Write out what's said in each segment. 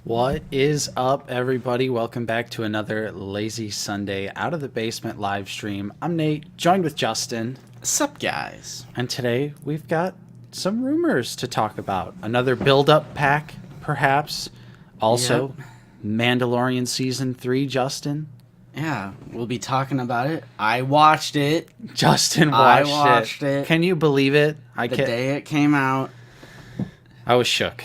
What is up, everybody? Welcome back to another Lazy Sunday Out of the Basement live stream. I'm Nate, joined with Justin. Sup, guys? And today we've got some rumors to talk about. Another build-up pack, perhaps. Also, Yep. Mandalorian Season 3, Justin. Yeah, we'll be talking about it. I watched it Justin I watched, watched it. Can you believe it? the day it came out. I was shook.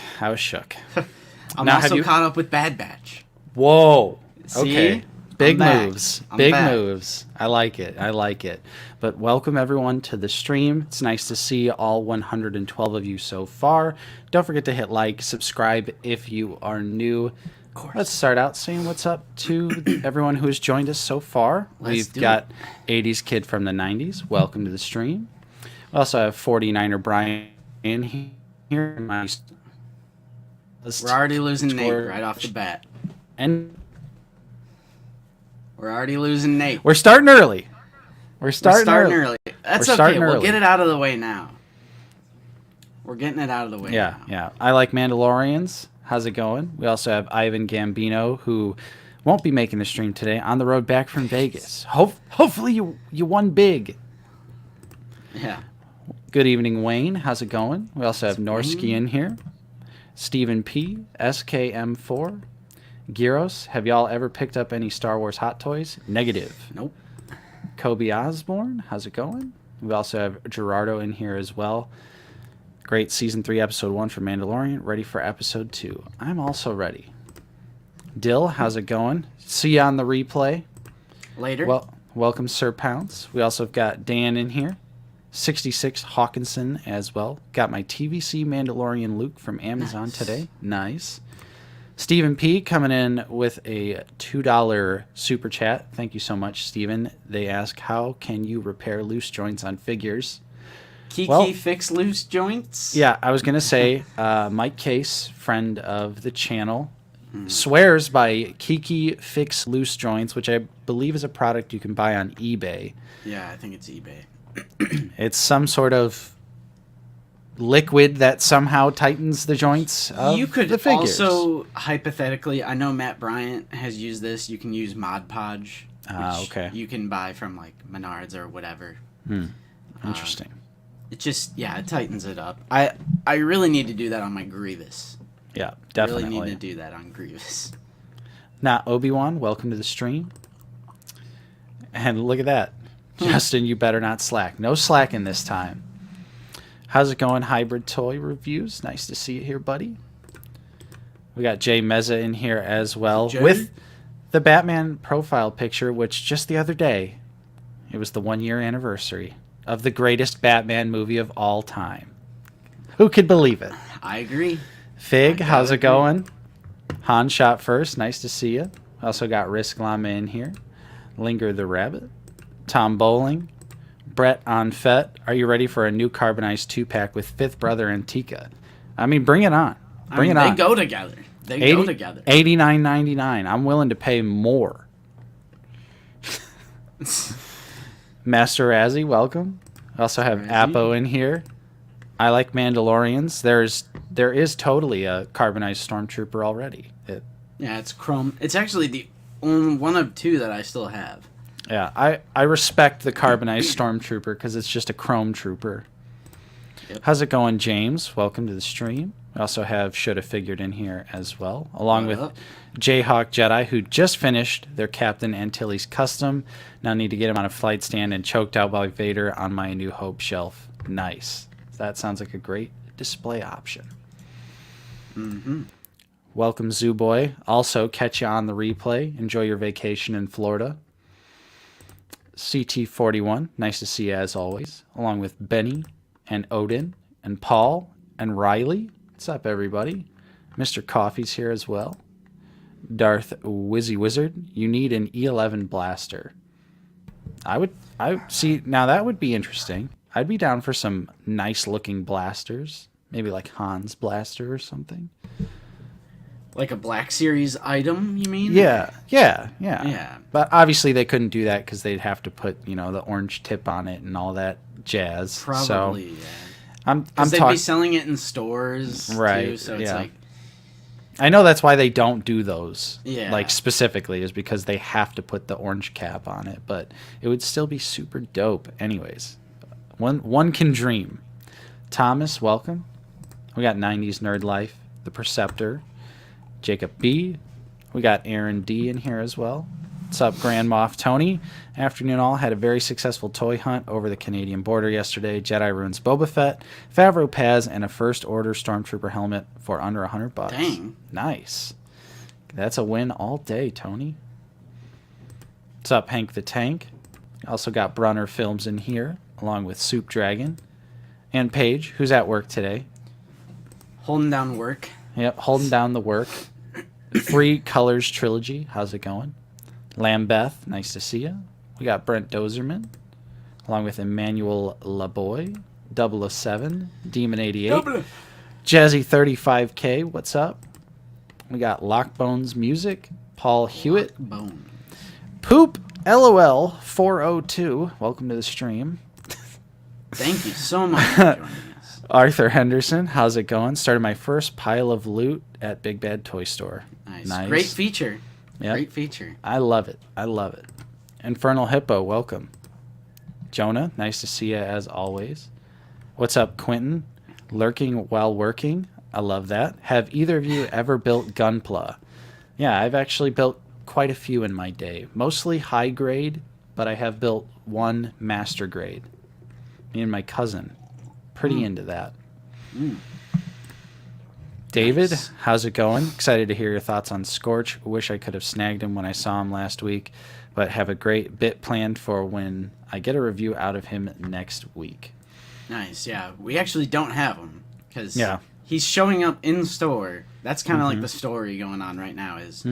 I'm Now, also caught up with Bad Batch. Whoa. See? Okay. Big I'm back. moves. I'm Big back. moves. I like it. But welcome everyone to the stream. It's nice to see all 112 of you so far. Don't forget to hit like, subscribe if you are new. Of course. Let's start out saying what's up to everyone who's joined us so far. We've got 80s Kid from the 90s. Welcome to the stream. We also have 49er Brian in here. We're already losing Nate right off the bat. And We're already losing Nate. we're starting early. We're starting early. That's We're okay. starting We'll early. get it out of the way now. We're getting it out of the way Yeah, now. yeah. I like Mandalorians. How's it going? We also have Ivan Gambino, who won't be making the stream today, on the road back from Vegas. Hopefully you won big. Yeah. Good evening, Wayne. How's it going? We also have Norsky in here. Stephen P, SKM4, Gyros. Have y'all ever picked up any Star Wars hot toys? Negative. Nope. Kobe Osborne. How's it going? We also have Gerardo in here as well. Great Season 3, Episode 1 for Mandalorian. Ready for Episode 2. I'm also ready. Dill, how's it going? See you on the replay. Later. Well, welcome, Sir Pounce. We also have got Dan in here. 66 Hawkinson as well. Got my TVC Mandalorian Luke from Amazon today. Nice. Stephen P coming in with a $2 super chat. Thank you so much, Stephen. They ask, how can you repair loose joints on figures? Kiki fix loose joints? Yeah, I was going to say, Mike Case, friend of the channel, swears by Kiki Fix Loose Joints, which I believe is a product you can buy on eBay. Yeah, I think it's eBay. It's some sort of liquid that somehow tightens the joints of You could the figures. also, hypothetically, I know Matt Bryant has used this. You can use Mod Podge, which okay. you can buy from like Menards or whatever. Interesting. It just, it tightens it up. I really need to do that on my Grievous. Yeah, I definitely. really need to do that on Grievous. Now, Obi-Wan, welcome to the stream. And look at that. Justin, you better not slack. No slacking this time. How's it going, Hybrid Toy Reviews? Nice to see you here, buddy. We got Jay Meza in here as well Jay? with the Batman profile picture, which just the other day, it was the 1-year anniversary of the greatest Batman movie of all time. Who could believe it? I agree. Fig, I how's it gotta going? Han shot first. Nice to see you. Also got Risk Llama in here. Linger the Rabbit. Tom Bowling. Brett on Fett. Are you ready for a new Carbonized 2-pack with Fifth Brother Antica? I mean, bring it on. Bring it on. They go together. They go together. $89.99. I'm willing to pay more. Master Razzie, welcome. I also have Razzie. Apo in here. I like Mandalorians. There is totally a carbonized stormtrooper already. Yeah, it's chrome. It's actually the only one of two that I still have. Yeah, I respect the carbonized stormtrooper because it's just a chrome trooper. Yep. How's it going, James? Welcome to the stream. We also have Shoulda Figured in here as well, along with Jayhawk Jedi, who just finished their Captain Antilles custom. Now need to get him on a flight stand and choked out by Vader on my New Hope shelf. Nice. That sounds like a great display option. Mm-hmm. Welcome, Zoo Boy. Also, catch you on the replay. Enjoy your vacation in Florida. CT41, nice to see you as always, along with Benny and Odin and Paul and Riley. What's up, everybody? Mr. Coffee's here as well. Darth Wizzy Wizard, you need an E11 blaster. I see, now that would be interesting. I'd be down for some nice looking blasters. Maybe like Han's blaster or something. Like a Black Series item, you mean? Yeah. But obviously they couldn't do that because they'd have to put, the orange tip on it and all that jazz. Probably, so yeah. I'm they'd talking. be selling it in stores, Right, too, so it's yeah. like... I know that's why they don't do those. Yeah. Like specifically is because they have to put the orange cap on it, but it would still be super dope. Anyways, one can dream. Thomas, welcome. We got 90s Nerd Life, The Perceptor, Jacob B. We got Aaron D in here as well. What's up, Grand Moff Tony? Afternoon all. Had a very successful toy hunt over the Canadian border yesterday. Jedi Ruins Boba Fett, Favreau Paz, and a First Order Stormtrooper helmet for under $100. Dang. Nice. That's a win all day, Tony. What's up, Hank the Tank? Also got Brunner Films in here, along with Soup Dragon. And Paige, who's at work today. Holding down work. Yep, holding down the work. Free Colors Trilogy, how's it going? Lambeth, nice to see you. We got Brent Dozerman, along with Emmanuel Laboy, 007, Demon 88, Jazzy 35K, what's up? We got Lockbones Music, Paul Hewitt, Bone. Poop LOL 402, welcome to the stream. Thank you so much for joining us. Arthur Henderson, how's it going? Started my first pile of loot at Big Bad Toy Store. Nice. Great feature. Yep. Great feature. I love it. I love it. Infernal Hippo, welcome. Jonah, nice to see you as always. What's up, Quentin? Lurking while working. I love that. Have either of you ever built Gunpla? Yeah, I've actually built quite a few in my day. Mostly high grade, but I have built one master grade. Me and my cousin. Pretty into that. David, Nice. How's it going? Excited to hear your thoughts on Scorch. Wish I could have snagged him when I saw him last week, but have a great bit planned for when I get a review out of him next week. Nice, yeah. We actually don't have him because Yeah. he's showing up in store. That's kind of like the story going on right now is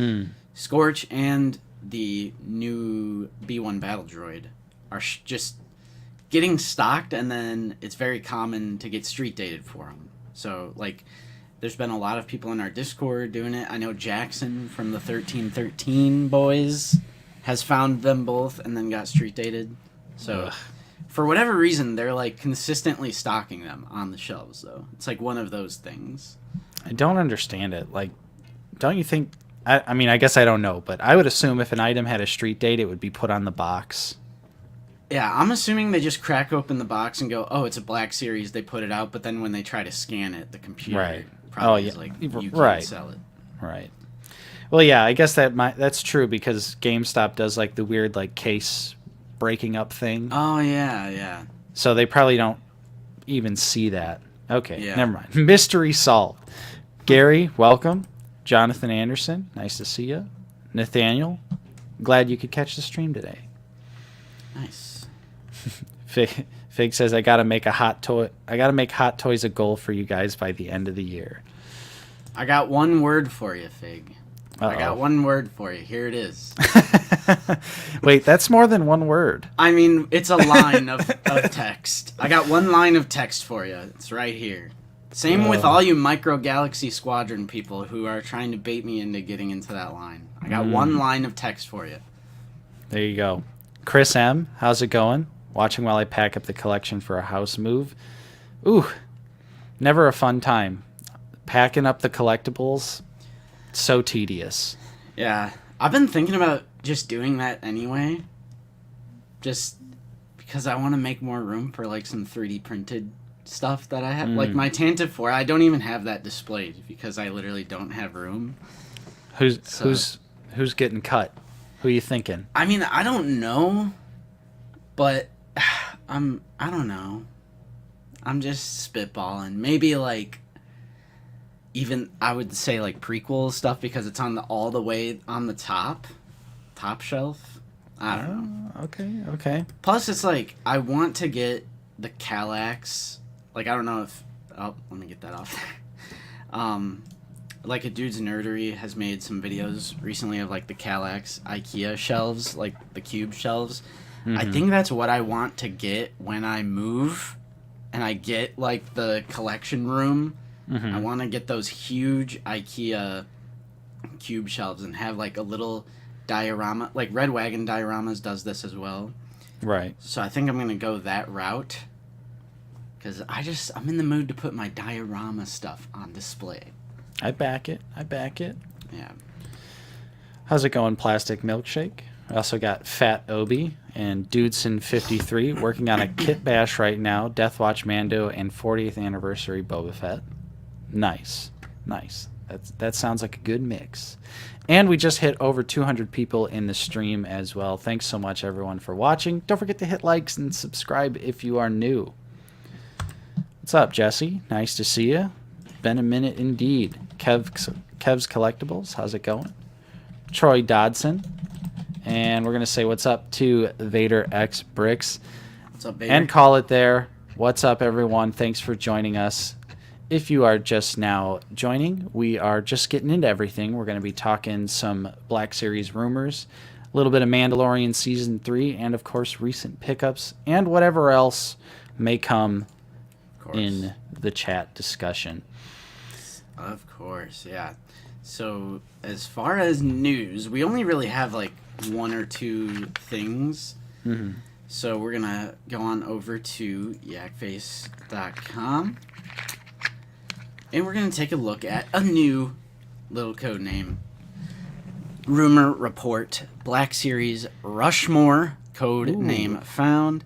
Scorch and the new B1 Battle Droid are just getting stocked, and then it's very common to get street dated for them. So, like, there's been a lot of people in our Discord doing it. I know Jackson from the 1313 boys has found them both and then got street dated. So, for whatever reason, they're, like, consistently stocking them on the shelves, though. It's, like, one of those things. I don't understand it. Like, don't you think... I mean, I guess I don't know, but I would assume if an item had a street date, it would be put on the box. Yeah, I'm assuming they just crack open the box and go, oh, it's a Black Series, they put it out, but then when they try to scan it, the computer probably is like, you can't sell it. Right. Well, yeah, I guess that's true because GameStop does like the weird like case breaking up thing. Oh, yeah. So they probably don't even see that. Okay, Yeah. never mind. Mystery solved. Gary, welcome. Jonathan Anderson, nice to see you. Nathaniel, glad you could catch the stream today. Nice. Fig says I gotta make hot toys a goal for you guys by the end of the year. I got one word for you, Fig. Uh-oh. I got one word for you. Here it is. Wait, that's more than one word. I mean, it's a line of text. I got one line of text for you. It's right here. Same with all you Micro Galaxy Squadron people who are trying to bait me into getting into that line. I got one line of text for you. There you go. Chris M, how's it going? Watching while I pack up the collection for a house move. Ooh, never a fun time. Packing up the collectibles, so tedious. Yeah, I've been thinking about just doing that anyway. Just because I want to make more room for like some 3D printed stuff that I have. Like my Tantive 4, I don't even have that displayed because I literally don't have room. Who's getting cut? Who are you thinking? I mean, I don't know, but I don't know. I'm just spitballing. Maybe like even I would say like prequel stuff because it's on all the way on the top shelf. I don't know. Okay. Plus, it's like I want to get the Kallax. Like I don't know if let me get that off there. Like a Dude's Nerdery has made some videos recently of like the Kallax IKEA shelves, like the cube shelves. I think that's what I want to get when I move and I get like the collection room. I want to get those huge IKEA cube shelves and have like a little diorama. Like Red Wagon Dioramas does this as well. Right. So I think I'm going to go that route because I'm in the mood to put my diorama stuff on display. I back it. Yeah. How's it going, Plastic Milkshake? I also got Fat Obi and Dudson53 working on a kit bash right now. Deathwatch Mando and 40th anniversary Boba Fett. Nice. That sounds like a good mix. And we just hit over 200 people in the stream as well. Thanks so much, everyone, for watching. Don't forget to hit likes and subscribe if you are new. What's up, Jesse? Nice to see you. Been a minute indeed. Kev's Collectibles, how's it going? Troy Dodson. And we're going to say what's up to Vader X Bricks. What's up, Vader? And call it there. What's up, everyone? Thanks for joining us. If you are just now joining, we are just getting into everything. We're going to be talking some Black Series rumors, a little bit of Mandalorian Season 3, and, of course, recent pickups, and whatever else may come in the chat discussion. Of course, yeah. So, as far as news, we only really have, like, one or two things. Mm-hmm. So, we're going to go on over to yakface.com. And we're going to take a look at a new little code name. Rumor report. Black Series Rushmore. Code name found.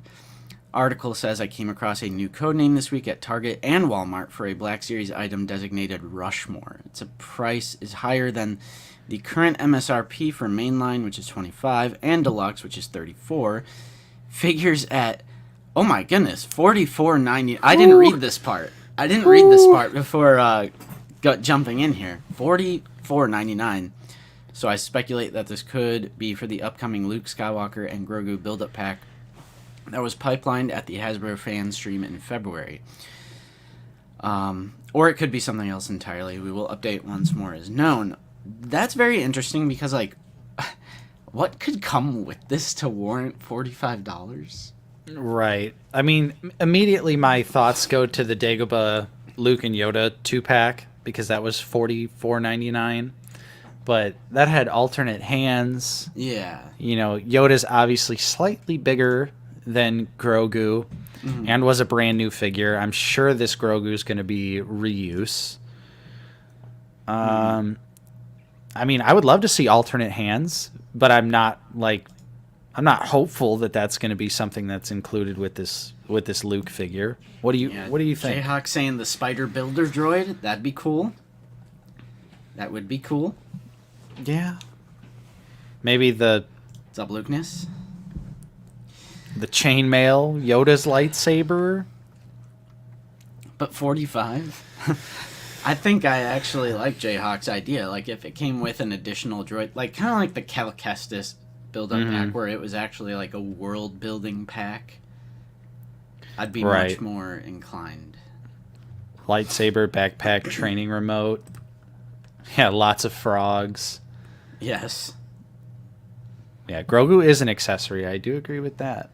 Article says I came across a new code name this week at Target and Walmart for a Black Series item designated Rushmore. Its price is higher than the current MSRP for mainline, which is $25, and deluxe, which is $34. Figures at, oh my goodness, $44.90. I didn't read this part. I didn't read this part before jumping in here. $44.99. So I speculate that this could be for the upcoming Luke Skywalker and Grogu build-up pack that was pipelined at the Hasbro fan stream in February. Or it could be something else entirely. We will update once more is known. That's very interesting because, like, what could come with this to warrant $45? Right. I mean, immediately my thoughts go to the Dagobah Luke and Yoda 2-pack because that was $44.99. But that had alternate hands. Yeah. You know, Yoda's obviously slightly bigger than Grogu and was a brand new figure. I'm sure this Grogu is going to be reuse. I mean, I would love to see alternate hands, but I'm not hopeful that that's going to be something that's included with this Luke figure. What do you think? Jayhawk saying the Spider Builder droid, that'd be cool. That would be cool. Yeah. Maybe the What's up, Lukeness? The chainmail Yoda's lightsaber. But 45? I think I actually like Jayhawk's idea. Like, if it came with an additional droid, like, kind of like the Cal Kestis build-up pack, where it was actually like a world-building pack, I'd be much more inclined. Lightsaber, backpack, training remote. Yeah, lots of frogs. Yes. Yeah, Grogu is an accessory. I do agree with that.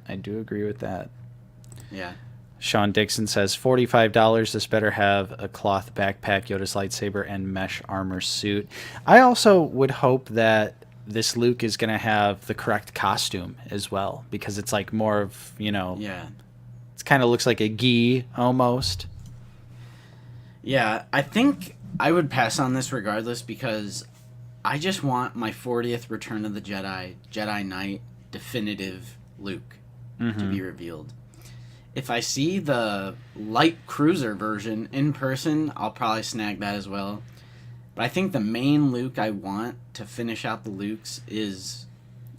Yeah. Sean Dixon says $45. This better have a cloth backpack, Yoda's lightsaber, and mesh armor suit. I also would hope that this Luke is going to have the correct costume as well, because it's like more of, Yeah. It kind of looks like a gi almost. Yeah, I think I would pass on this regardless because I just want my 40th Return of the Jedi Knight definitive Luke to be revealed. If I see the light cruiser version in person, I'll probably snag that as well. But I think the main Luke I want to finish out the Lukes is,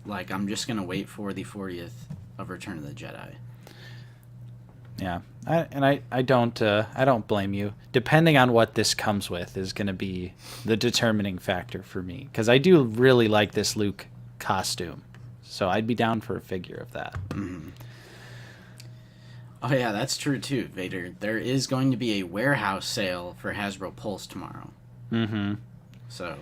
like, I'm just going to wait for the 40th of Return of the Jedi. Yeah, I don't blame you. Depending on what this comes with is going to be the determining factor for me, because I do really like this Luke costume, so I'd be down for a figure of that. Oh yeah, that's true too, Vader. There is going to be a warehouse sale for Hasbro Pulse tomorrow. So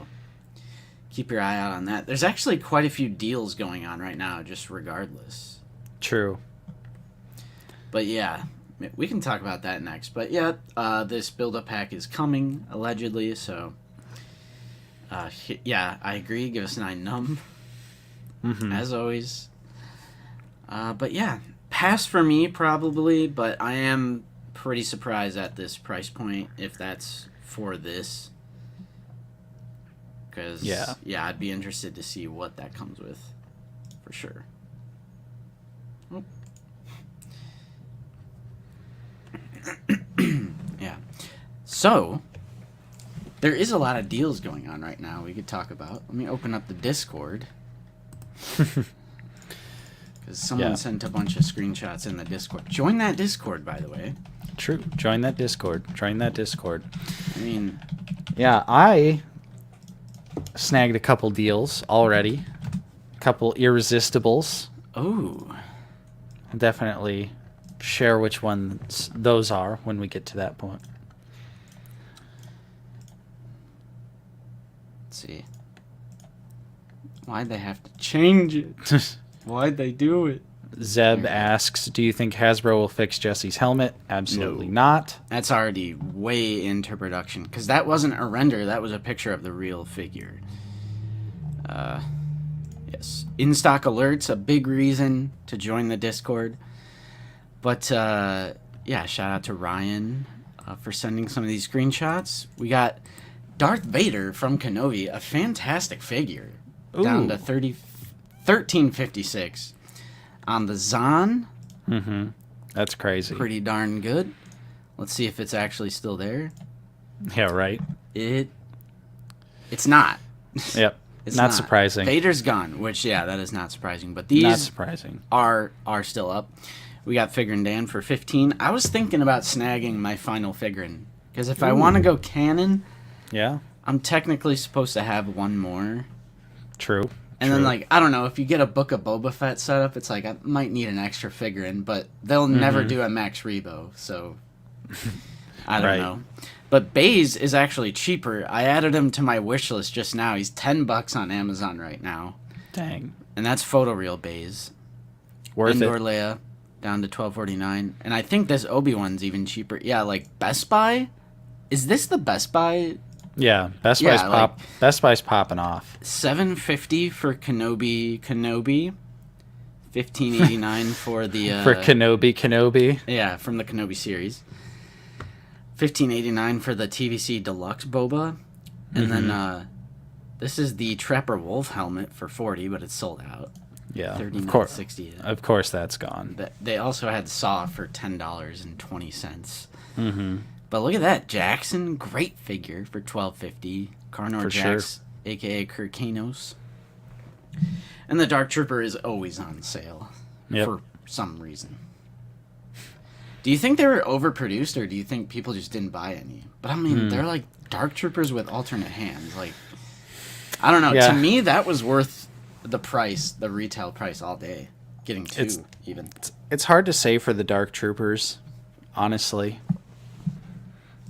keep your eye out on that. There's actually quite a few deals going on right now, just regardless. True. But yeah, we can talk about that next. But yeah, this build-up pack is coming, allegedly, so... yeah, I agree. Give us 9 num. As always. But yeah, pass for me, probably, but I am pretty surprised at this price point, if that's for this. Because, Yeah. I'd be interested to see what that comes with. For sure. Oh. Yeah. So, there is a lot of deals going on right now we could talk about. Let me open up the Discord. Because someone sent a bunch of screenshots in the Discord. Join that Discord, by the way. True. Join that Discord. Join that Discord. I mean... Yeah, I snagged a couple deals already. A couple irresistibles. Oh. I'll definitely share which ones those are when we get to that point. Let's see. Why'd they have to change it? Why'd they do it? Zeb asks, do you think Hasbro will fix Jesse's helmet? Absolutely not. That's already way into production. Because that wasn't a render. That was a picture of the real figure. Yes. In-stock alerts, a big reason to join the Discord. But, yeah, shout out to Ryan for sending some of these screenshots. We got Darth Vader from Kenobi, a fantastic figure. Ooh. Down to 1356. On the Zahn. Mm-hmm. That's crazy. Pretty darn good. Let's see if it's actually still there. Yeah, right. It's not. Yep. It's not surprising. Vader's gone, which, yeah, that is not surprising. But these not surprising. are still up. We got Figurin' Dan for 15. I was thinking about snagging my final Figurin. Because if I want to go canon, yeah, I'm technically supposed to have one more. True. And then, like, I don't know, if you get a Book of Boba Fett setup, it's like, I might need an extra Figurin, but they'll never do a Max Rebo, so I don't know. But Baze is actually cheaper. I added him to my wish list just now. He's $10 on Amazon right now. Dang. And that's photoreal Baze. Worth Endor it. Leia down to $12.49. And I think this Obi-Wan's even cheaper. Yeah, like Best Buy? Is this the Best Buy? Yeah, Best Buy's popping off. $7.50 for Kenobi. $15.89 for the for Kenobi. Yeah, from the Kenobi series. $15.89 for the TVC Deluxe Boba. And then this is the Trapper Wolf helmet for $40, but it's sold out. Yeah, $39.60. Of course that's gone. They also had Saw for $10.20. Mm-hmm. But look at that. Jackson, great figure for $12.50. Carnor Jax, a.k.a. Kirkanos. And the Dark Trooper is always on sale for some reason. Do you think they were overproduced, or do you think people just didn't buy any? But, I mean, they're like Dark Troopers with alternate hands. Like, I don't know. Yeah. To me, that was worth the price, the retail price all day. Getting two, even. It's hard to say for the Dark Troopers, honestly.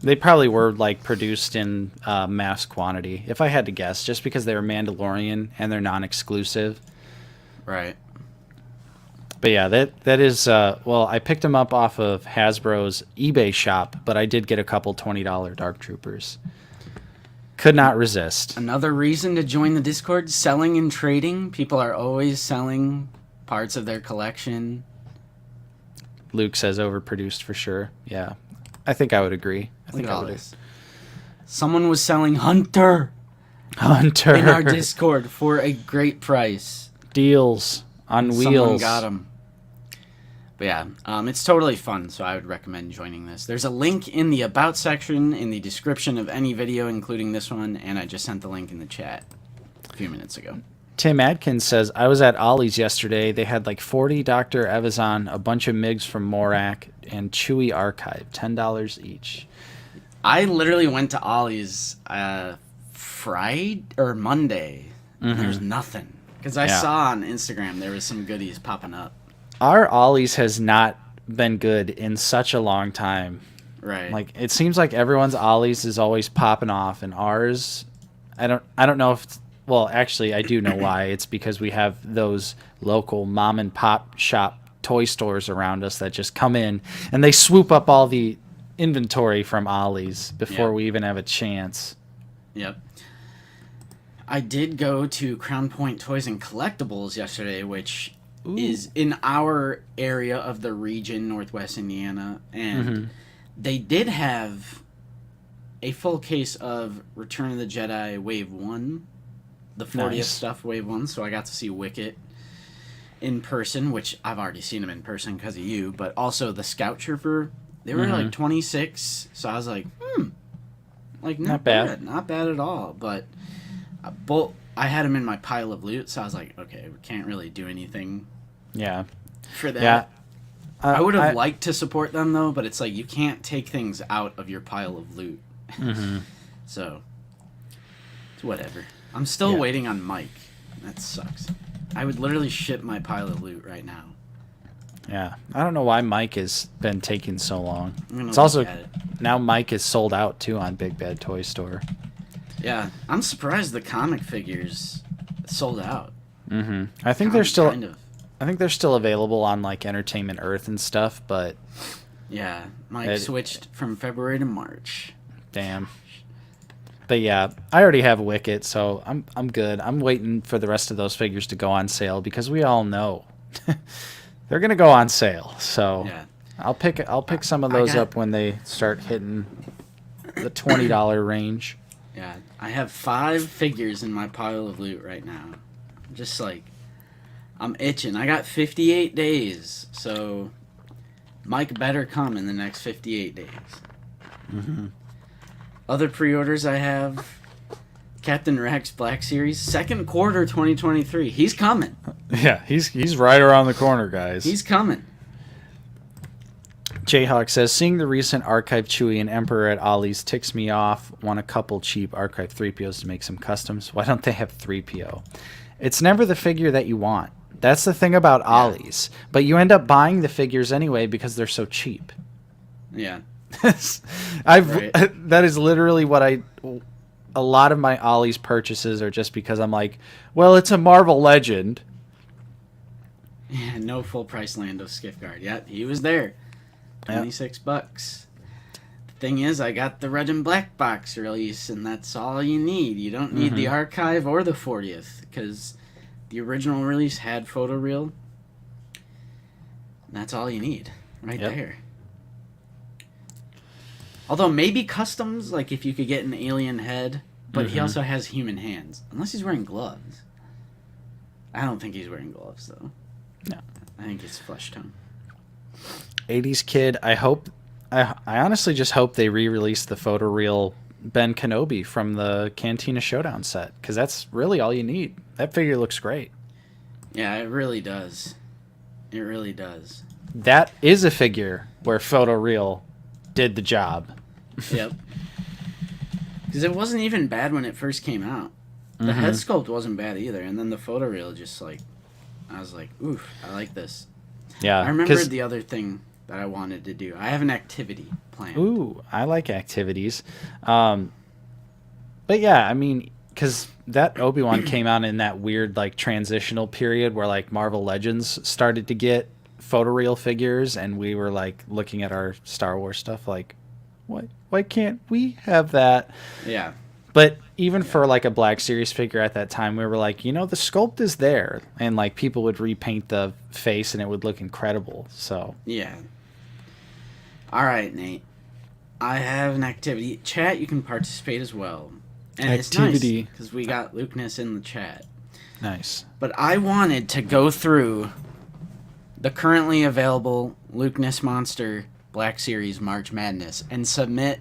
They probably were, like, produced in mass quantity, if I had to guess, just because they were Mandalorian and they're non-exclusive. Right. But yeah, that is, well, I picked them up off of Hasbro's eBay shop, but I did get a couple $20 Dark Troopers. Could not resist. Another reason to join the Discord, selling and trading. People are always selling parts of their collection. Luke says overproduced for sure. Yeah, I think I would agree. Look at all this. Someone was selling Hunter in our Discord for a great price. Deals on wheels. Someone got them. But yeah, it's totally fun, so I would recommend joining this. There's a link in the About section in the description of any video, including this one, and I just sent the link in the chat a few minutes ago. Tim Adkins says, I was at Ollie's yesterday. They had like 40 Dr. Evazan, a bunch of MiGs from Morak, and Chewy Archive, $10 each. I literally went to Ollie's Friday or Monday, and there's nothing. Because I saw on Instagram there was some goodies popping up. Our Ollie's has not been good in such a long time. Right. Like, it seems like everyone's Ollie's is always popping off, and ours, I don't know if, well, actually, I do know why. It's because we have those local mom and pop shop toy stores around us that just come in and they swoop up all the inventory from Ollie's before we even have a chance. Yep. I did go to Crown Point Toys and Collectibles yesterday, which is in our area of the region, Northwest Indiana, and they did have a full case of Return of the Jedi Wave 1 the 40th Nice. stuff Wave 1, so I got to see Wicket in person, which I've already seen him in person because of you, but also the Scout Trooper, they were like 26, so I was like, like not bad. Not bad at all, but I had him in my pile of loot, so I was like, okay, we can't really do anything for that. Yeah. I would have liked to support them, though, but it's like you can't take things out of your pile of loot. So, it's whatever. I'm still waiting on Mike. That sucks. I would literally ship my pile of loot right now. Yeah. I don't know why Mike has been taking so long. It's also, now Mike is sold out, too, on Big Bad Toy Store. Yeah. I'm surprised the comic figures sold out. I think they're still... I think they're still available on like Entertainment Earth and stuff, but yeah, Mike switched from February to March. Damn. But yeah, I already have Wicket, so I'm good. I'm waiting for the rest of those figures to go on sale because we all know they're gonna go on sale. So yeah. I'll pick some of those up when they start hitting the $20 range. Yeah, I have 5 figures in my pile of loot right now. Just like. I'm itching. I got 58 days, so Mike better come in the next 58 days. Other pre-orders I have, Captain Rex Black Series, second quarter 2023. He's coming. Yeah, he's right around the corner, guys. He's coming. Jayhawk says, seeing the recent Archive Chewie and Emperor at Ollie's ticks me off. Want a couple cheap Archive 3POs to make some customs. Why don't they have 3PO? It's never the figure that you want. That's the thing about Ollie's. But you end up buying the figures anyway because they're so cheap. Yeah. That is literally what a lot of my Ollie's purchases are just because I'm like, well, it's a Marvel Legend. Yeah, no full price Lando Skiffguard. Yeah, he was there. $26. The thing is, I got the red and black box release, and that's all you need. You don't need the archive or the 40th because the original release had photoreal. That's all you need right there. Although maybe customs, like if you could get an alien head, but he also has human hands. Unless he's wearing gloves. I don't think he's wearing gloves, though. No. I think it's flesh tone. 80s kid, I honestly just hope they re-release the photoreal Ben Kenobi from the Cantina Showdown set, because that's really all you need. That figure looks great. Yeah, it really does. It really does. That is a figure where photoreal did the job. Yep. Because it wasn't even bad when it first came out. The head sculpt wasn't bad either, and then the photoreal just like, I was like, oof, I like this. Yeah. I remembered the other thing that I wanted to do. I have an activity planned. Ooh, I like activities. But yeah, I mean, because that Obi-Wan came out in that weird like transitional period where like Marvel Legends started to get photoreal figures, and we were like looking at our Star Wars stuff like, why can't we have that? Yeah. But even for like a Black Series figure at that time, we were like, the sculpt is there, and like people would repaint the face and it would look incredible. So yeah. All right, Nate. I have an activity. Chat, you can participate as well. And activity. It's nice because we got Lukeness in the chat. Nice. But I wanted to go through the currently available Lukeness Monster Black Series March Madness and submit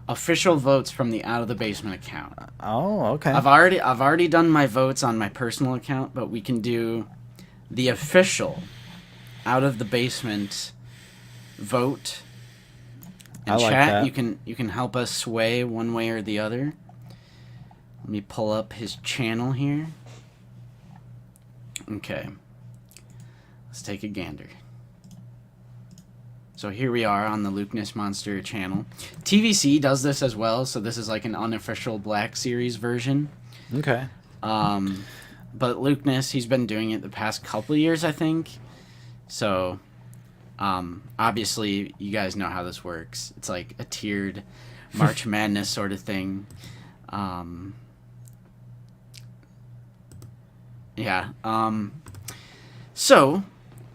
official votes from the Out of the Basement account. Oh, okay. I've already done my votes on my personal account, but we can do the official Out of the Basement vote. In I like chat, that. you can help us sway one way or the other. Let me pull up his channel here. Okay. Let's take a gander. So here we are on the Lukeness Monster channel. TVC does this as well, so this is like an unofficial Black Series version. Okay. But Lukeness, he's been doing it the past couple of years, I think. So, obviously, you guys know how this works. It's like a tiered March Madness sort of thing. Yeah. So,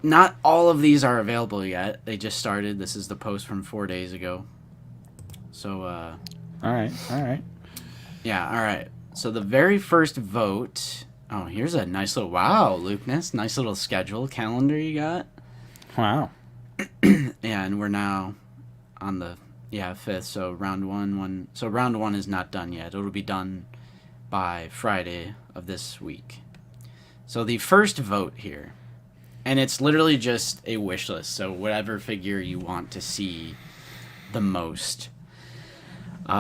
not all of these are available yet. They just started. This is the post from 4 days ago. So, All right. yeah, all right. So the very first vote. Oh, here's a nice little wow, Lukeness. Nice little schedule calendar you got. Wow. Yeah, and we're now on the 5th. So round one. So round one is not done yet. It'll be done by Friday of this week. So the first vote here, and it's literally just a wish list. So whatever figure you want to see the most.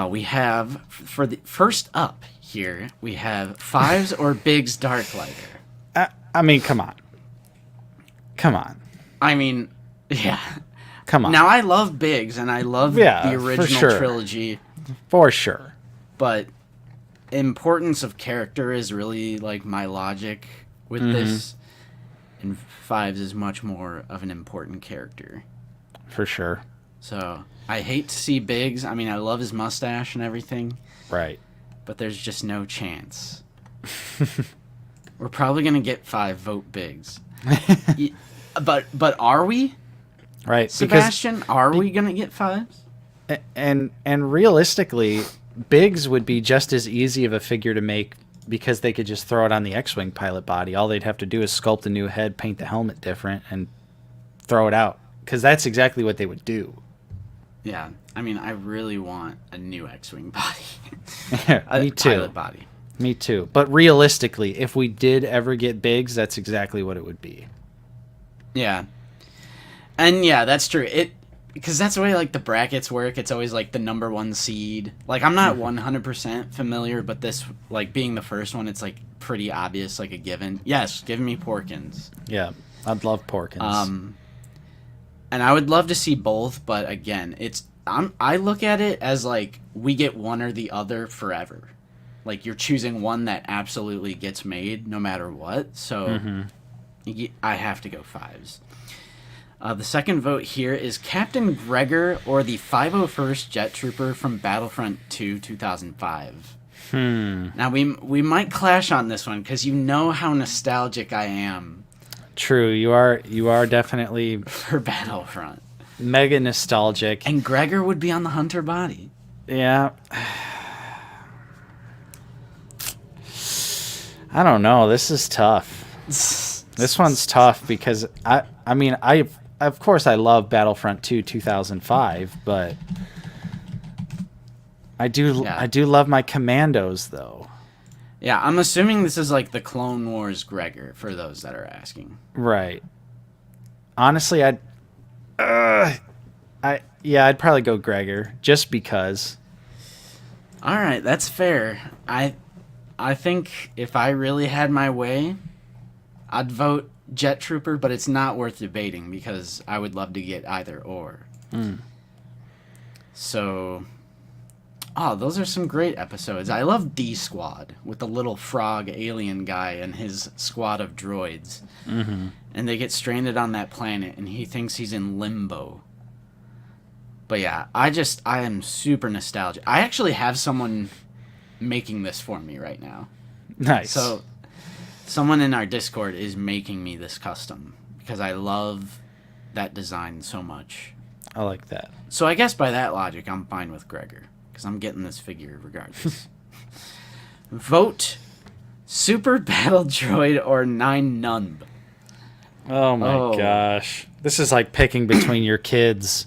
We have for the first up here. We have Fives or Bigs Darklighter. I mean, come on. I mean, yeah. Come on. Now I love Bigs and I love the original trilogy. For sure. But importance of character is really like my logic with this. And Fives is much more of an important character. For sure. So I hate to see Biggs. I mean, I love his mustache and everything. Right. But there's just no chance. We're probably going to get 5 vote Biggs. But are we? Right. Sebastian, are we going to get 5s? And realistically, Biggs would be just as easy of a figure to make because they could just throw it on the X-Wing pilot body. All they'd have to do is sculpt a new head, paint the helmet different, and throw it out. Because that's exactly what they would do. Yeah. I mean, I really want a new X-Wing body. Me too. Pilot body. Me too. But realistically, if we did ever get Biggs, that's exactly what it would be. Yeah. And yeah, that's true. Because that's the way like the brackets work. It's always like the number 1 seed. Like I'm not 100% familiar, but this like being the first one, it's like pretty obvious, like a given. Yes, give me Porkins. Yeah, I'd love Porkins. And I would love to see both, but again, I look at it as like we get one or the other forever. Like you're choosing one that absolutely gets made no matter what. So I have to go 5s. The second vote here is Captain Gregor or the 501st Jet Trooper from Battlefront 2 2005. Now, we might clash on this one because you know how nostalgic I am. True, you are definitely... for Battlefront. Mega nostalgic. And Gregor would be on the Hunter body. Yeah. I don't know. This is tough. This one's tough because I mean, of course I love Battlefront 2 2005, but I do love my Commandos though. Yeah, I'm assuming this is like the Clone Wars Gregor for those that are asking. Right. Honestly, I'd probably go Gregor just because. All right, that's fair. I think if I really had my way, I'd vote Jet Trooper, but it's not worth debating because I would love to get either or. So, those are some great episodes. I love D Squad with the little frog alien guy and his squad of droids. And they get stranded on that planet, and he thinks he's in limbo. But yeah, I am super nostalgic. I actually have someone making this for me right now. Nice. So someone in our Discord is making me this custom because I love that design so much. I like that. So I guess by that logic, I'm fine with Gregor because I'm getting this figure regardless. Vote Super Battle Droid or 9 Nunb. Oh my gosh. This is like picking between your kids.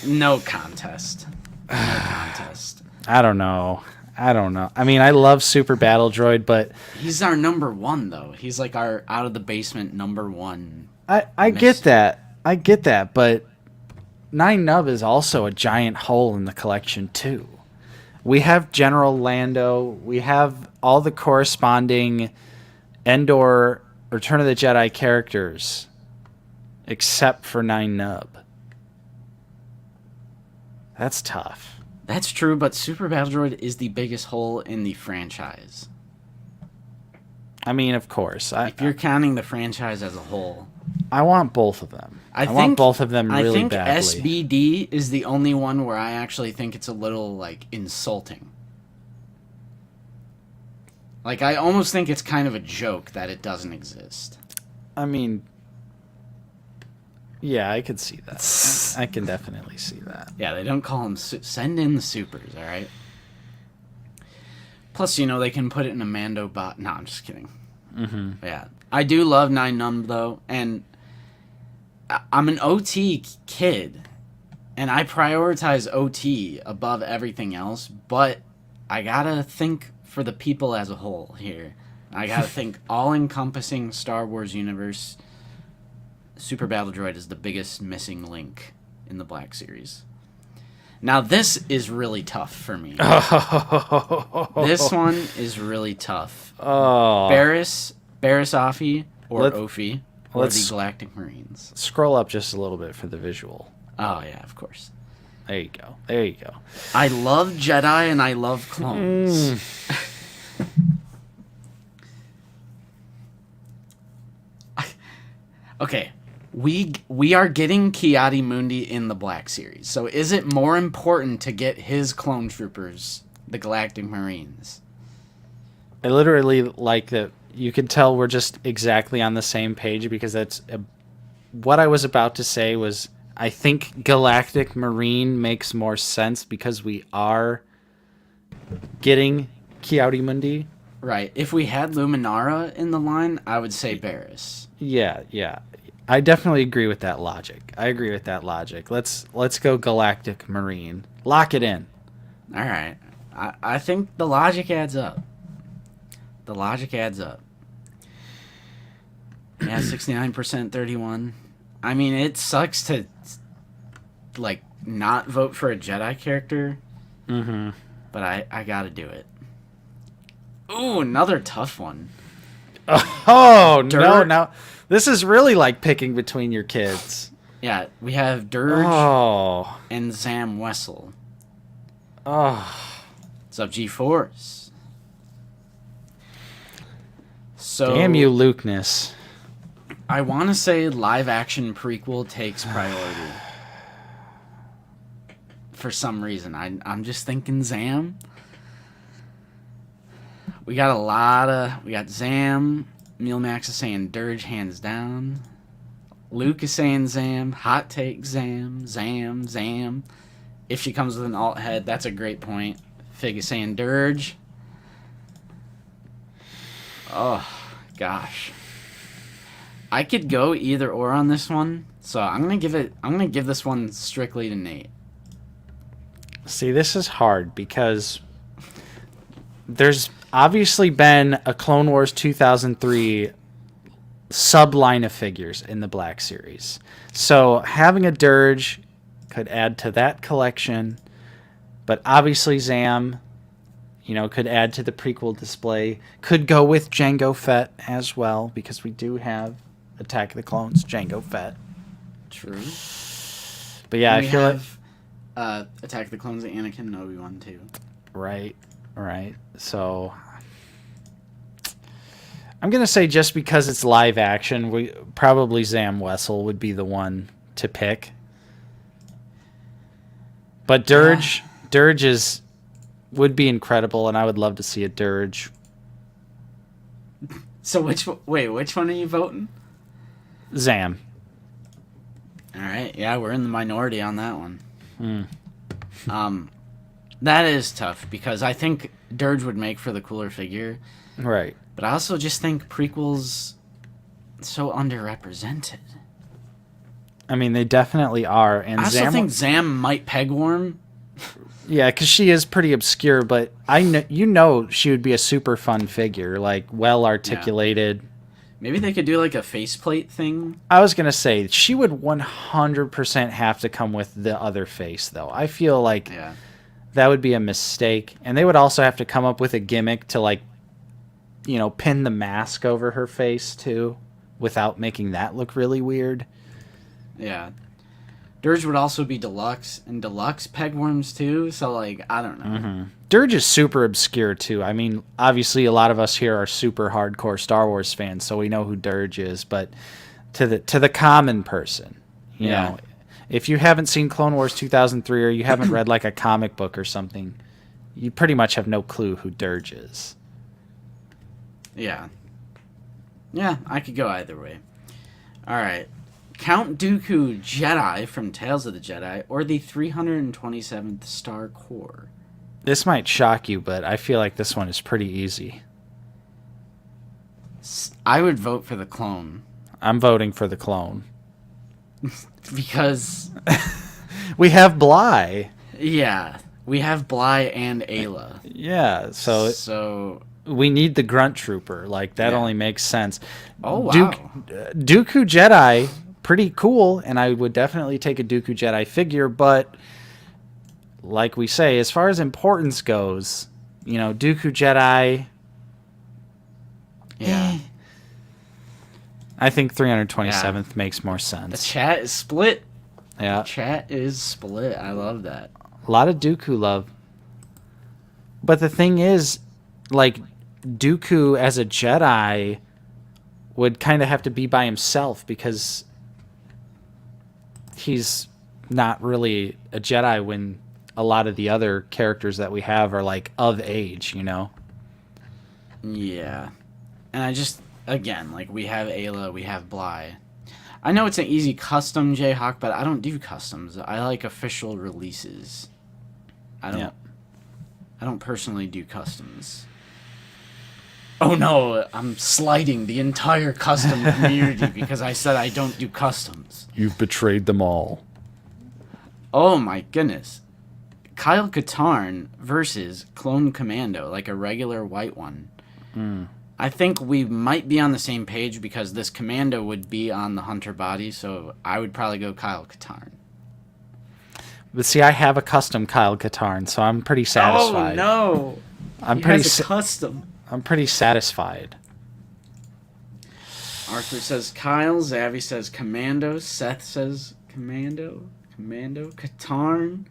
No contest. No contest. I don't know. I mean, I love Super Battle Droid, but he's our number 1 though. He's like our out of the basement number 1. I get that, but 9 Nub is also a giant hole in the collection too. We have General Lando. We have all the corresponding Endor Return of the Jedi characters, except for 9 Nub. That's tough. That's true, but Super Battle Droid is the biggest hole in the franchise. I mean, of course. If you're counting the franchise as a whole. I want both of them. I want both of them really badly. I think SBD is the only one where I actually think it's a little, like, insulting. Like, I almost think it's kind of a joke that it doesn't exist. I mean, yeah, I could see that. I can definitely see that. Yeah, they don't call them... send in the supers, all right? Plus, they can put it in a Mando bot. No, I'm just kidding. Yeah. I do love Nine Numb, though, and I'm an OT kid, and I prioritize OT above everything else, but I gotta think for the people as a whole here. I gotta think all-encompassing Star Wars universe. Super Battle Droid is the biggest missing link in the Black Series. Now, this is really tough for me. This one is really tough. Barriss Offee, or Ophi, or the Galactic Marines. Scroll up just a little bit for the visual. Oh, yeah, of course. There you go. There you go. I love Jedi and I love clones. Okay. We are getting Ki-Adi-Mundi in the Black Series. So is it more important to get his clone troopers, the Galactic Marines? I literally like that. You can tell we're just exactly on the same page, because that's what I was about to say was I think Galactic Marine makes more sense because we are getting Ki-Adi-Mundi. Right. If we had Luminara in the line, I would say Barriss. Yeah. I definitely agree with that logic. Let's go Galactic Marine. Lock it in. All right. I think the logic adds up. Yeah, 69%, 31. I mean, it sucks to, not vote for a Jedi character. But I gotta do it. Ooh, another tough one. Oh, no. Now, this is really like picking between your kids. Yeah, we have Dirge and Zam Wessel. What's up, G-Force? So, damn you, Lukeness. I want to say live-action prequel takes priority. For some reason. I'm just thinking Zam. We got Zam. Meal Max is saying Dirge hands down. Luke is saying Zam. Hot take Zam. If she comes with an alt head, that's a great point. Fig is saying Dirge. Oh, gosh. I could go either or on this one, so I'm gonna give this one strictly to Nate. See, this is hard because there's obviously been a Clone Wars 2003 subline of figures in the Black Series. So having a Dirge could add to that collection, but obviously Zam, could add to the prequel display. Could go with Jango Fett as well, because we do have Attack of the Clones, Jango Fett. True. But yeah, I feel like Attack of the Clones, Anakin and Obi-Wan too. Right. So I'm gonna say just because it's live action, probably Zam Wessel would be the one to pick. But Dirge would be incredible, and I would love to see a Dirge. So which one are you voting? Zam. All right, yeah, we're in the minority on that one. That is tough because I think Dirge would make for the cooler figure. Right. But I also just think prequels so underrepresented. I mean, they definitely are. And I also think Zam might pegworm. Yeah, because she is pretty obscure, but she would be a super fun figure, well articulated. Yeah. Maybe they could do a faceplate thing. I was gonna say she would 100% have to come with the other face, though. I feel like that would be a mistake, and they would also have to come up with a gimmick to pin the mask over her face too, without making that look really weird. Yeah. Dirge would also be deluxe, and deluxe pegworms too, so I don't know. Mm-hmm. Dirge is super obscure too. I mean, obviously a lot of us here are super hardcore Star Wars fans, so we know who Dirge is, but to the common person, you know, if you haven't seen Clone Wars 2003 or you haven't read a comic book or something, you pretty much have no clue who Dirge is. Yeah. Yeah, I could go either way. All right. Count Dooku Jedi from Tales of the Jedi, or the 327th Star Corps? This might shock you, but I feel like this one is pretty easy. I would vote for the clone. I'm voting for the clone. Because... we have Bly. Yeah. We have Bly and Ayla. Yeah, so we need the Grunt Trooper. Like, that only makes sense. Oh, wow. Dooku Jedi, pretty cool, and I would definitely take a Dooku Jedi figure, but like we say, as far as importance goes, you know, Dooku Jedi... Yeah. I think 327th makes more sense. The chat is split. Yeah. The chat is split. I love that. A lot of Dooku love. But the thing is, like, Dooku as a Jedi would kind of have to be by himself because he's not really a Jedi when a lot of the other characters that we have are, like, of age, you know? Yeah. And I just, again, like, we have Ayla, we have Bly. I know it's an easy custom, Jayhawk, but I don't do customs. I like official releases. I don't personally do customs. Oh no, I'm slighting the entire custom community because I said I don't do customs. You've betrayed them all. Oh my goodness. Kyle Katarn versus Clone Commando, like a regular white one. I think we might be on the same page because this Commando would be on the Hunter body, so I would probably go Kyle Katarn. But see, I have a custom Kyle Katarn, so I'm pretty satisfied. Oh no! He has a custom. I'm pretty satisfied. Arthur says Kyle, Zavi says Commando, Seth says Commando, Katarn.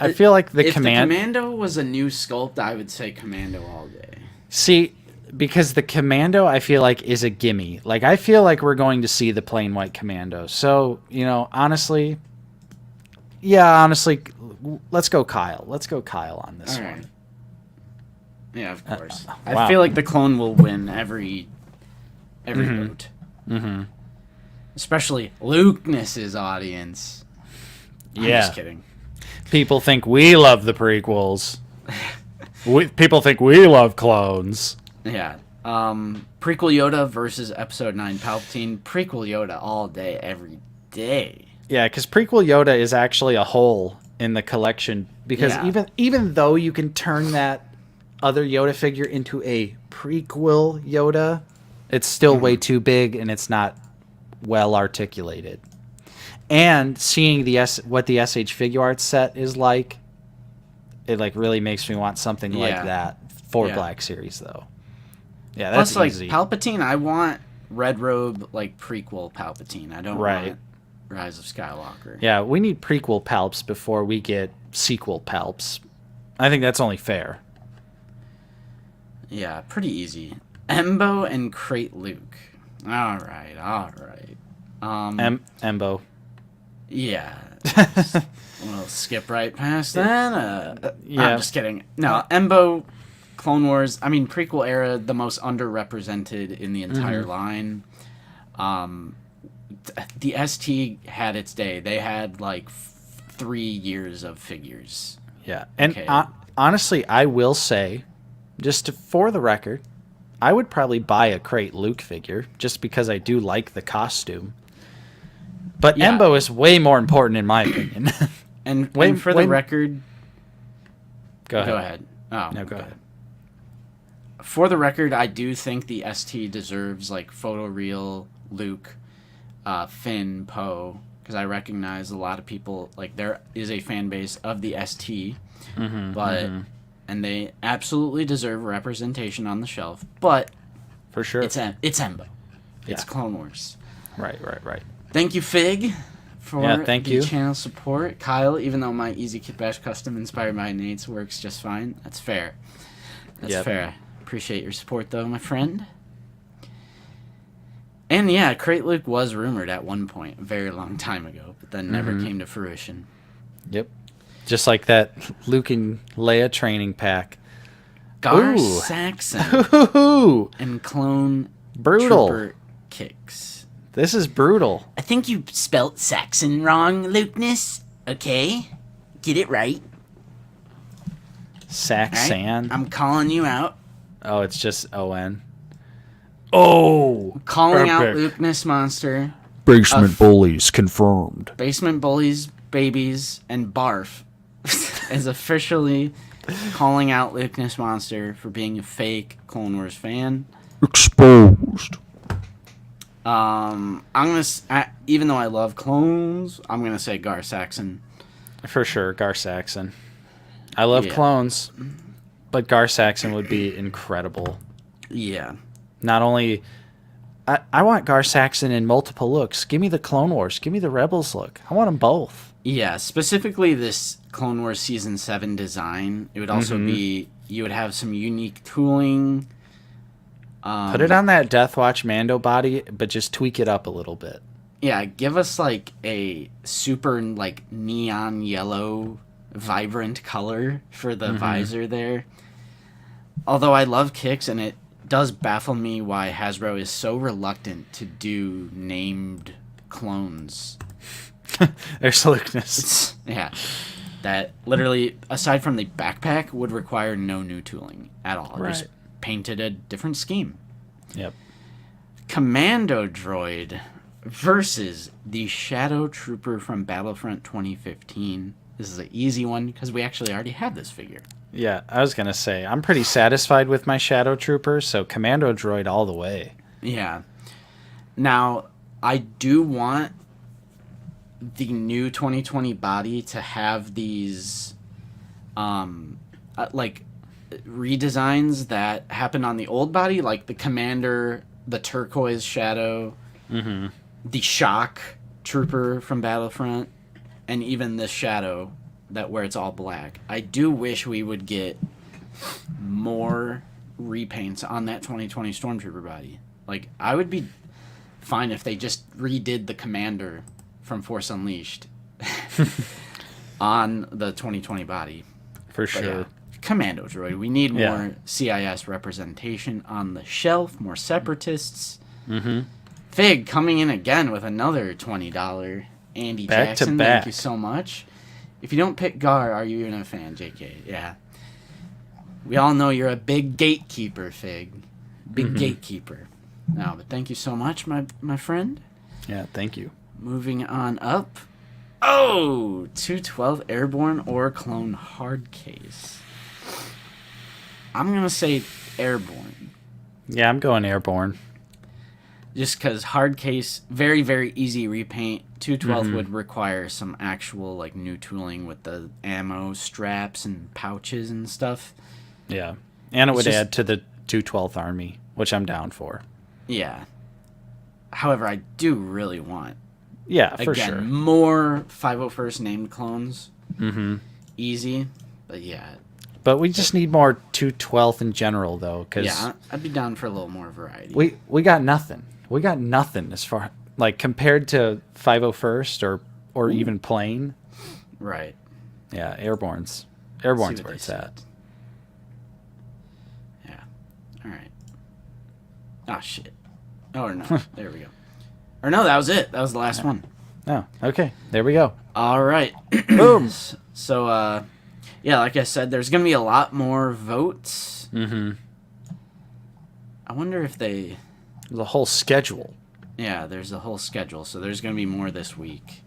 I feel like if the Commando was a new sculpt, I would say Commando all day. See, because the Commando, I feel like, is a gimme. Like, I feel like we're going to see the plain white Commando. So, you know, honestly, let's go Kyle. Let's go Kyle on this one. Yeah, of course. Wow. I feel like the clone will win every vote. Mm-hmm. Especially Lukeness's audience. I'm just kidding. People think we love the prequels. People think we love clones. Yeah. Prequel Yoda versus Episode 9 Palpatine. Prequel Yoda all day, every day. Yeah, because Prequel Yoda is actually a hole in the collection. Because even though you can turn that other Yoda figure into a prequel Yoda, it's still way too big and it's not well articulated. And seeing what the SH Figure Arts set is like, it like really makes me want something like that for Black Series though. Yeah, that's easy. Like Palpatine, I want Red Robe like prequel Palpatine. I don't want Rise of Skywalker. Yeah, we need prequel Palps before we get sequel Palps. I think that's only fair. Yeah, pretty ezy. Embo and Crate Luke. All right. Embo. Yeah. We'll skip right past that. Yeah. I'm just kidding. No, Embo, Clone Wars, I mean, prequel era, the most underrepresented in the entire line. The ST had its day. They had like 3 years of figures. Yeah. And honestly, I will say, just for the record, I would probably buy a Crate Luke figure just because I do like the costume. But Embo is way more important in my opinion. and for the record... Go ahead. Go ahead. Oh, no, go ahead. For the record, I do think the ST deserves like photoreal Luke, Finn, Poe, because I recognize a lot of people, like there is a fan base of the ST, and they absolutely deserve representation on the shelf, but for sure it's Embo. It's Clone Wars. Right. Thank you, Fig, for thank the you. channel support. Kyle, even though my Easy Kit Bash custom inspired by Nate's works just fine, that's fair. That's fair. Appreciate your support, though, my friend. And yeah, Crate Luke was rumored at one point, a very long time ago, but then never came to fruition. Yep. Just like that Luke and Leia training pack. Gar Saxon and Clone Trooper Kicks. This is brutal. I think you spelt Saxon wrong, Lukeness. Okay? Get it right. Saxan. I'm calling you out. Oh, it's just ON. Oh! Calling out epic. Luke Monster. Basement bullies confirmed. Basement Bullies, Babies, and Barf is officially calling out Luke Monster for being a fake Clone Wars fan. Exposed. I'm gonna even though I love clones, I'm gonna say Gar Saxon. For sure, Gar Saxon. I love Yeah. clones, but Gar Saxon would be incredible. Yeah. Not only... I want Gar Saxon in multiple looks. Give me the Clone Wars. Give me the Rebels look. I want them both. Yeah, specifically this Clone Wars Season 7 design. It would also be... You would have some unique tooling. Put it on that Death Watch Mando body, but just tweak it up a little bit. Yeah, give us like a super like neon yellow vibrant color for the visor there. Although I love kicks, and it does baffle me why Hasbro is so reluctant to do named clones. There's Lukeness. Yeah. That literally, aside from the backpack, would require no new tooling at all. Right. Just painted a different scheme. Yep. Commando Droid versus the Shadow Trooper from Battlefront 2015. This is an easy one because we actually already have this figure. Yeah, I was going to say, I'm pretty satisfied with my Shadow Trooper, so Commando Droid all the way. Yeah. Now, I do want the new 2020 body to have these, like, redesigns that happened on the old body, like the Commander, the Turquoise Shadow, the Shock Trooper from Battlefront, and even this Shadow where it's all black. I do wish we would get more repaints on that 2020 Stormtrooper body. Like, I would be fine if they just redid the Commander from Force Unleashed on the 2020 body. For sure. Yeah, Commando Droid. We need more CIS representation on the shelf, more Separatists. Fig coming in again with another $20. Andy Back to Jackson, back. thank you so much. If you don't pick Gar, are you even a fan, JK? Yeah. We all know you're a big gatekeeper, Fig. Big gatekeeper. No, but thank you so much, my friend. Yeah, thank you. Moving on up. Oh, 212 Airborne or Clone hard case. I'm going to say Airborne. Yeah, I'm going Airborne. Just because hard case, very, very easy repaint. 212 would require some actual like new tooling with the ammo straps and pouches and stuff. Yeah. And it would just- add to the 212th Army, which I'm down for. Yeah. However, I do really want, Yeah, for again, sure. more 501st named clones. Easy, but yeah. But we just need more 212th in general, though, because Yeah, I'd be down for a little more variety. we got nothing. We got nothing as far like compared to 501st or even plain. Right. Yeah, Airborne's See where what it's they at. said. Yeah. All right. Oh, shit. Oh, or no. There we go. Or no, that was it. That was the last one. Oh, okay. There we go. All right. Boom. So, yeah, like I said, there's going to be a lot more votes. I wonder if they... The whole schedule. Yeah, there's a whole schedule, so there's going to be more this week.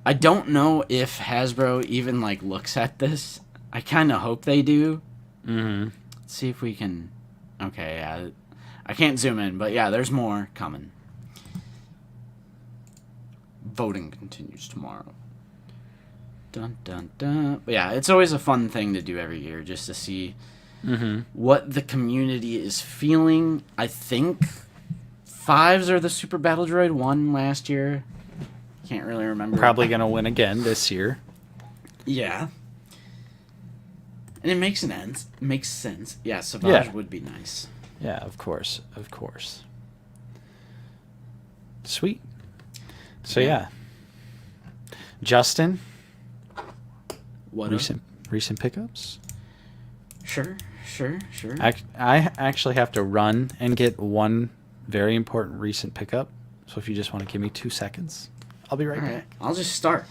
I don't know if Hasbro even, like, looks at this. I kind of hope they do. Let's see if we can... Okay, yeah. I can't zoom in, but yeah, there's more coming. Voting continues tomorrow. Dun, dun, dun. But yeah, it's always a fun thing to do every year, just to see what the community is feeling. I think 5s are the Super Battle Droid won last year. Can't really remember. Probably going to win again this year. Yeah. And it makes sense. Makes sense. Yeah, Savage would be nice. Yeah, of course. Of course. Sweet. So, yeah. Justin, What? recent pickups? Sure. I actually have to run and get one very important recent pickup. So if you just want to give me 2 seconds, I'll be right All back. right. I'll just start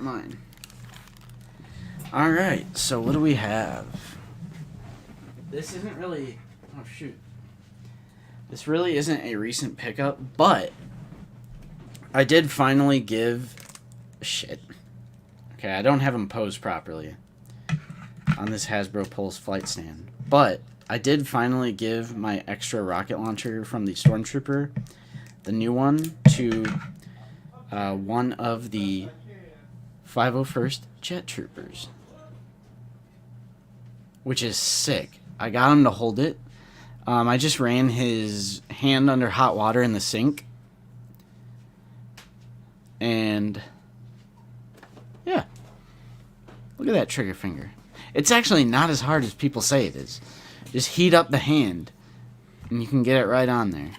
mine. All right, so what do we have? This isn't really... Oh, shoot. This really isn't a recent pickup, but I did finally give... Shit. Okay, I don't have them posed properly on this Hasbro Pulse flight stand, but I did finally give my extra rocket launcher from the Stormtrooper, the new one, to one of the 501st Jet Troopers, which is sick. I got him to hold it. I just ran his hand under hot water in the sink, and yeah, look at that trigger finger. It's actually not as hard as people say it is. Just heat up the hand, and you can get it right on there.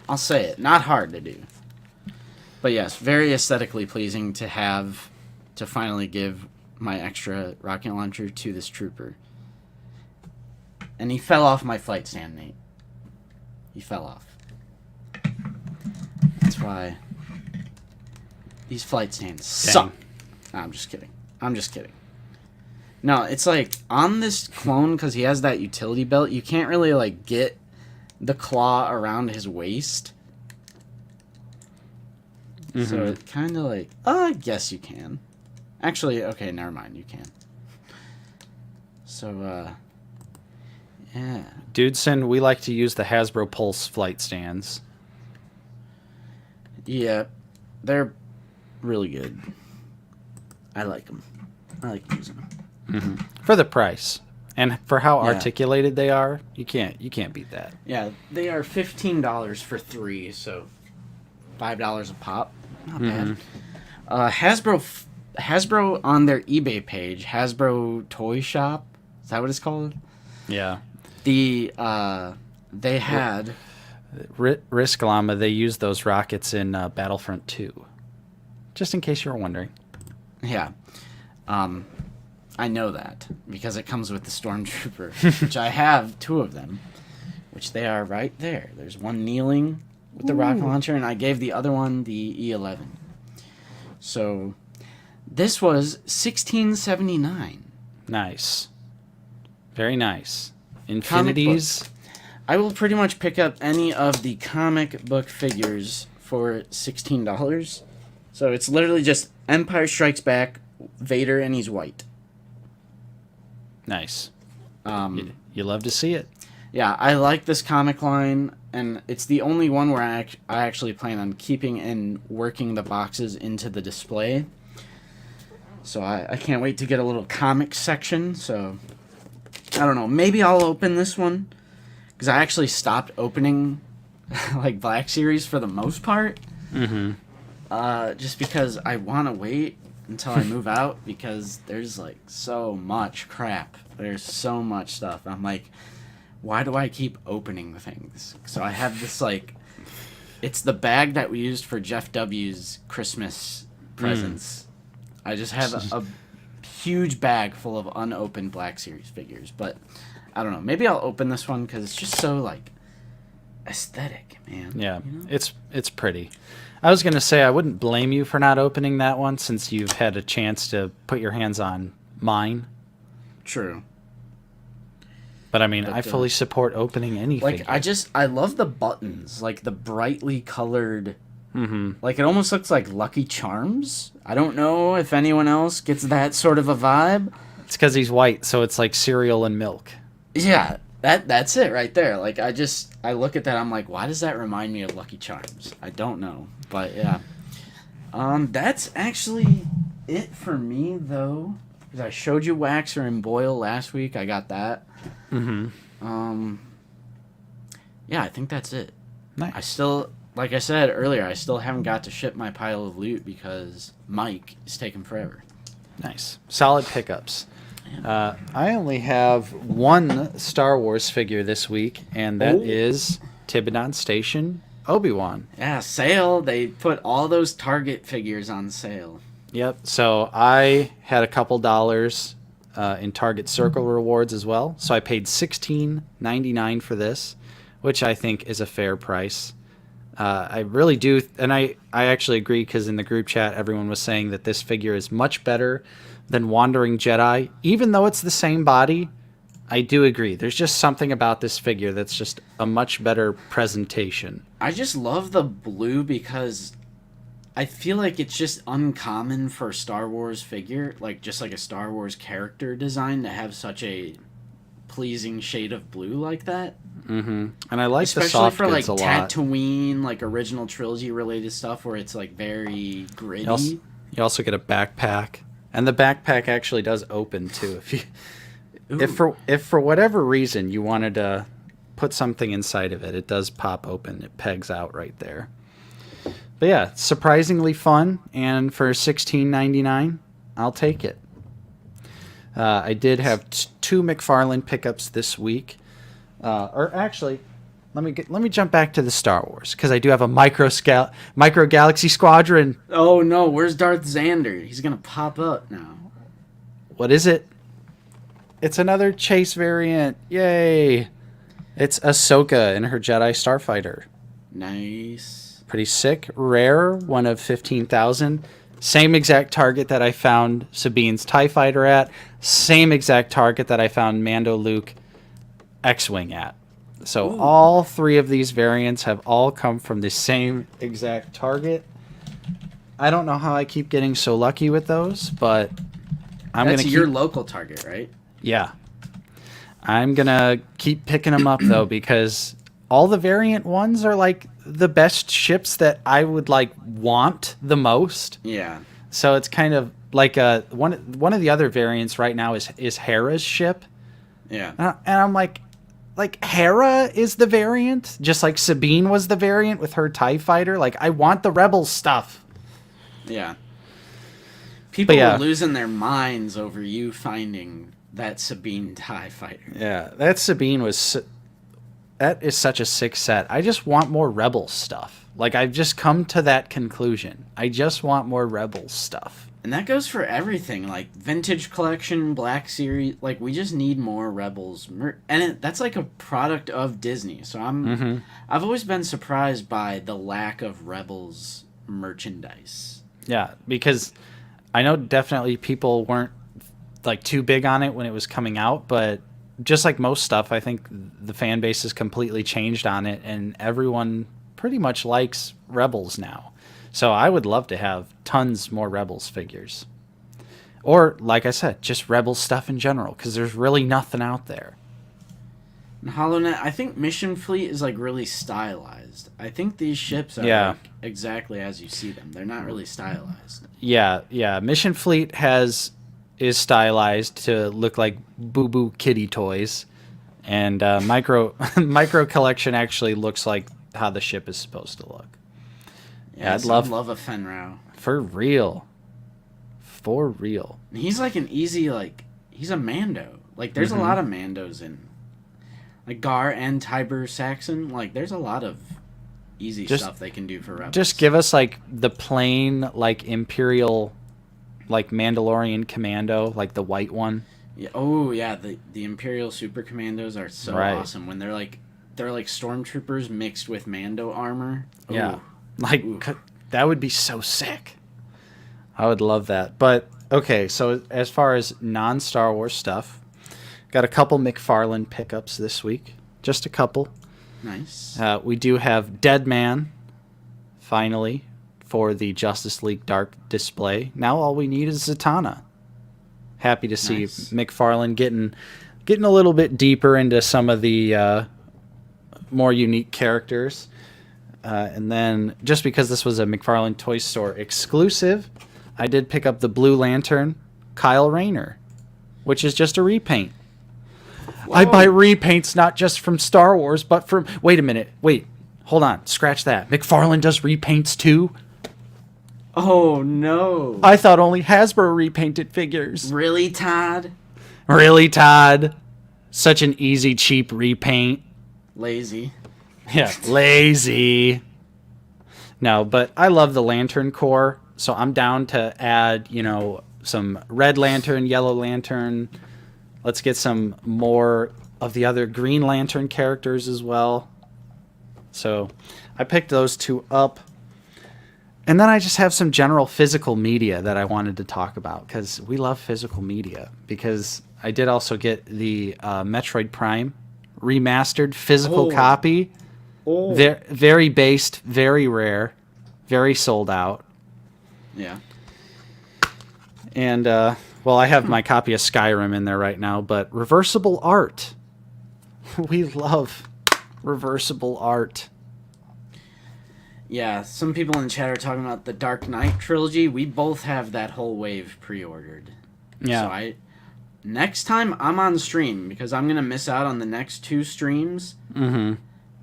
I'll say it. Not hard to do. But yes, very aesthetically pleasing to have, to finally give my extra rocket launcher to this trooper. And he fell off my flight stand, Nate. He fell off. That's why these flight stands suck. No, I'm just kidding. I'm just kidding. No, it's like on this clone, because he has that utility belt, you can't really like get the claw around his waist. Mm-hmm. So it kind of like, I guess you can. Actually, okay, never mind, you can. So, yeah. Dudeson, we like to use the Hasbro Pulse flight stands. Yeah, they're really good. I like them. I like using them. Mm-hmm. For the price and for how articulated they are, you can't beat that. Yeah, they are $15 for 3, so $5 a pop. Not bad. Hasbro on their eBay page, Hasbro Toy Shop. Is that what it's called? Yeah. They had Risk Llama. They used those rockets in Battlefront 2. Just in case you were wondering. Yeah. I know that because it comes with the Stormtrooper, which I have 2 of them, which they are right there. There's one kneeling with the rocket launcher, and I gave the other one the E11. So this was $16.79. Nice. Very nice. Infinities. I will pretty much pick up any of the comic book figures for $16. So it's literally just Empire Strikes Back, Vader, and he's white. Nice. You love to see it. Yeah, I like this comic line, and it's the only one where I actually plan on keeping and working the boxes into the display. So I can't wait to get a little comic section. So I don't know. Maybe I'll open this one because I actually stopped opening like Black Series for the most part. Mm-hmm. Just because I want to wait until I move out because there's like so much crap. There's so much stuff. I'm like, why do I keep opening the things? So I have this like, it's the bag that we used for Jeff W's Christmas presents. I just have a huge bag full of unopened Black Series figures, but I don't know. Maybe I'll open this one because it's just so like aesthetic, man. Yeah, you know? It's pretty. I was gonna say I wouldn't blame you for not opening that one since you've had a chance to put your hands on mine. True. But I mean, I fully support opening any like figure. I love the buttons, like the brightly colored. Mm-hmm. Like it almost looks like Lucky Charms. I don't know if anyone else gets that sort of a vibe. It's because he's white, so it's like cereal and milk. Yeah, that's it right there. Like I look at that, I'm like, why does that remind me of Lucky Charms? I don't know, but yeah. That's actually it for me though. Because I showed you Waxer and Boyle last week. I got that. Mm-hmm. Yeah, I think that's it. Nice. I still, like I said earlier, I still haven't got to ship my pile of loot because Mike is taking forever. Nice. Solid pickups. I only have one Star Wars figure this week, and that is Tibidon Station Obi-Wan. Yeah, sale. They put all those Target figures on sale. Yep. So I had a couple dollars in Target Circle rewards as well. So I paid $16.99 for this, which I think is a fair price. I really do, and I actually agree because in the group chat everyone was saying that this figure is much better than Wandering Jedi. Even though it's the same body, I do agree. There's just something about this figure that's just a much better presentation. I just love the blue because I feel like it's just uncommon for a Star Wars figure, like just like a Star Wars character design, to have such a pleasing shade of blue like that. Mm-hmm. And I like especially the soft for like goods a lot. Tatooine, like original trilogy related stuff where it's like very gritty. You also get a backpack, and the backpack actually does open too. If for whatever reason you wanted to put something inside of it, it does pop open. It pegs out right there. But yeah, surprisingly fun, and for $16.99, I'll take it. I did have two McFarlane pickups this week. Or actually, let me jump back to the Star Wars, because I do have a Micro Galaxy Squadron. Oh no, where's Darth Xander? He's gonna pop up now. What is it? It's another Chase variant. Yay! It's Ahsoka in her Jedi Starfighter. Nice. Pretty sick. Rare, one of 15,000. Same exact target that I found Sabine's TIE Fighter at. Same exact target that I found Mando Luke X-Wing at. So all three of these variants have all come from the same exact target. I don't know how I keep getting so lucky with those, but That's your local target, right? Yeah. I'm going to keep picking them up, though, because all the variant ones are, like, the best ships that I would, like, want the most. Yeah. So it's kind of like one of the other variants right now is Hera's ship. Yeah. And I'm like Hera is the variant, just like Sabine was the variant with her TIE Fighter. Like, I want the Rebel stuff. Yeah. People were losing their minds over you finding that Sabine TIE Fighter. Yeah, that is such a sick set. I just want more Rebel stuff. Like, I've just come to that conclusion. I just want more Rebel stuff. And that goes for everything, like Vintage Collection, Black Series. Like, we just need more Rebels. And that's like a product of Disney. So I've always been surprised by the lack of Rebels merchandise. Yeah, because I know definitely people weren't like too big on it when it was coming out, but just like most stuff, I think the fan base has completely changed on it, and everyone pretty much likes Rebels now. So I would love to have tons more Rebels figures. Or, like I said, just Rebel stuff in general, because there's really nothing out there. And HoloNet, I think Mission Fleet is like really stylized. I think these ships are like exactly as you see them. They're not really stylized. Yeah. Mission Fleet is stylized to look like boo-boo kitty toys, and Micro Collection actually looks like how the ship is supposed to look. Yeah, I'd love a Fenrau. For real. And he's like he's a Mando. Like, there's a lot of Mandos in, like, Gar and Tiber Saxon. Like, there's a lot of easy stuff they can do for Rebels. Just give us, like, the plain, like, Imperial, like, Mandalorian Commando, like the white one. Yeah. Oh, yeah. The Imperial Super Commandos are so awesome when they're like stormtroopers mixed with Mando armor. Ooh. Yeah. Like, that would be so sick. I would love that. But, okay, so as far as non-Star Wars stuff, got a couple McFarlane pickups this week. Just a couple. Nice. We do have Dead Man, finally, for the Justice League Dark display. Now all we need is Zatanna. Happy to see McFarlane getting a little bit deeper into some of the more unique characters. And then, just because this was a McFarlane Toy Store exclusive, I did pick up the Blue Lantern Kyle Rayner, which is just a repaint. Whoa. I buy repaints not just from Star Wars, but from... Wait a minute. Wait. Hold on. Scratch that. McFarlane does repaints too? Oh, no. I thought only Hasbro repainted figures. Really, Todd? Really, Todd? Such an easy, cheap repaint. Lazy. Yeah, lazy. No, but I love the Lantern Corps, so I'm down to add, some Red Lantern, Yellow Lantern. Let's get some more of the other Green Lantern characters as well. So I picked those two up. And then I just have some general physical media that I wanted to talk about because we love physical media. Because I did also get the Metroid Prime remastered physical copy. Oh. Very based, very rare, very sold out. Yeah. And, well, I have my copy of Skyrim in there right now, but reversible art. We love reversible art. Yeah, some people in the chat are talking about the Dark Knight trilogy. We both have that whole wave pre-ordered. Yeah. So next time I'm on stream, because I'm going to miss out on the next 2 streams,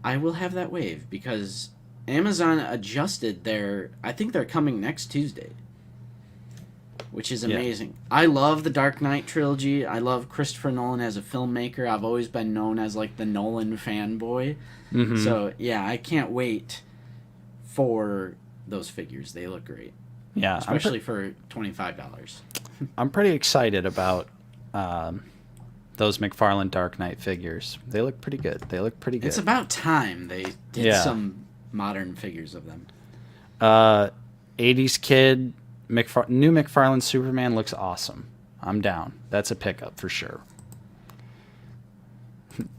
I will have that wave because Amazon adjusted I think they're coming next Tuesday, which is amazing. Yeah. I love the Dark Knight trilogy. I love Christopher Nolan as a filmmaker. I've always been known as like the Nolan fanboy. So yeah, I can't wait for those figures. They look great. Yeah, especially for $25. I'm pretty excited about those McFarlane Dark Knight figures. They look pretty good. It's about time they did some modern figures of them. 80s kid new McFarlane Superman looks awesome. I'm down. That's a pickup for sure.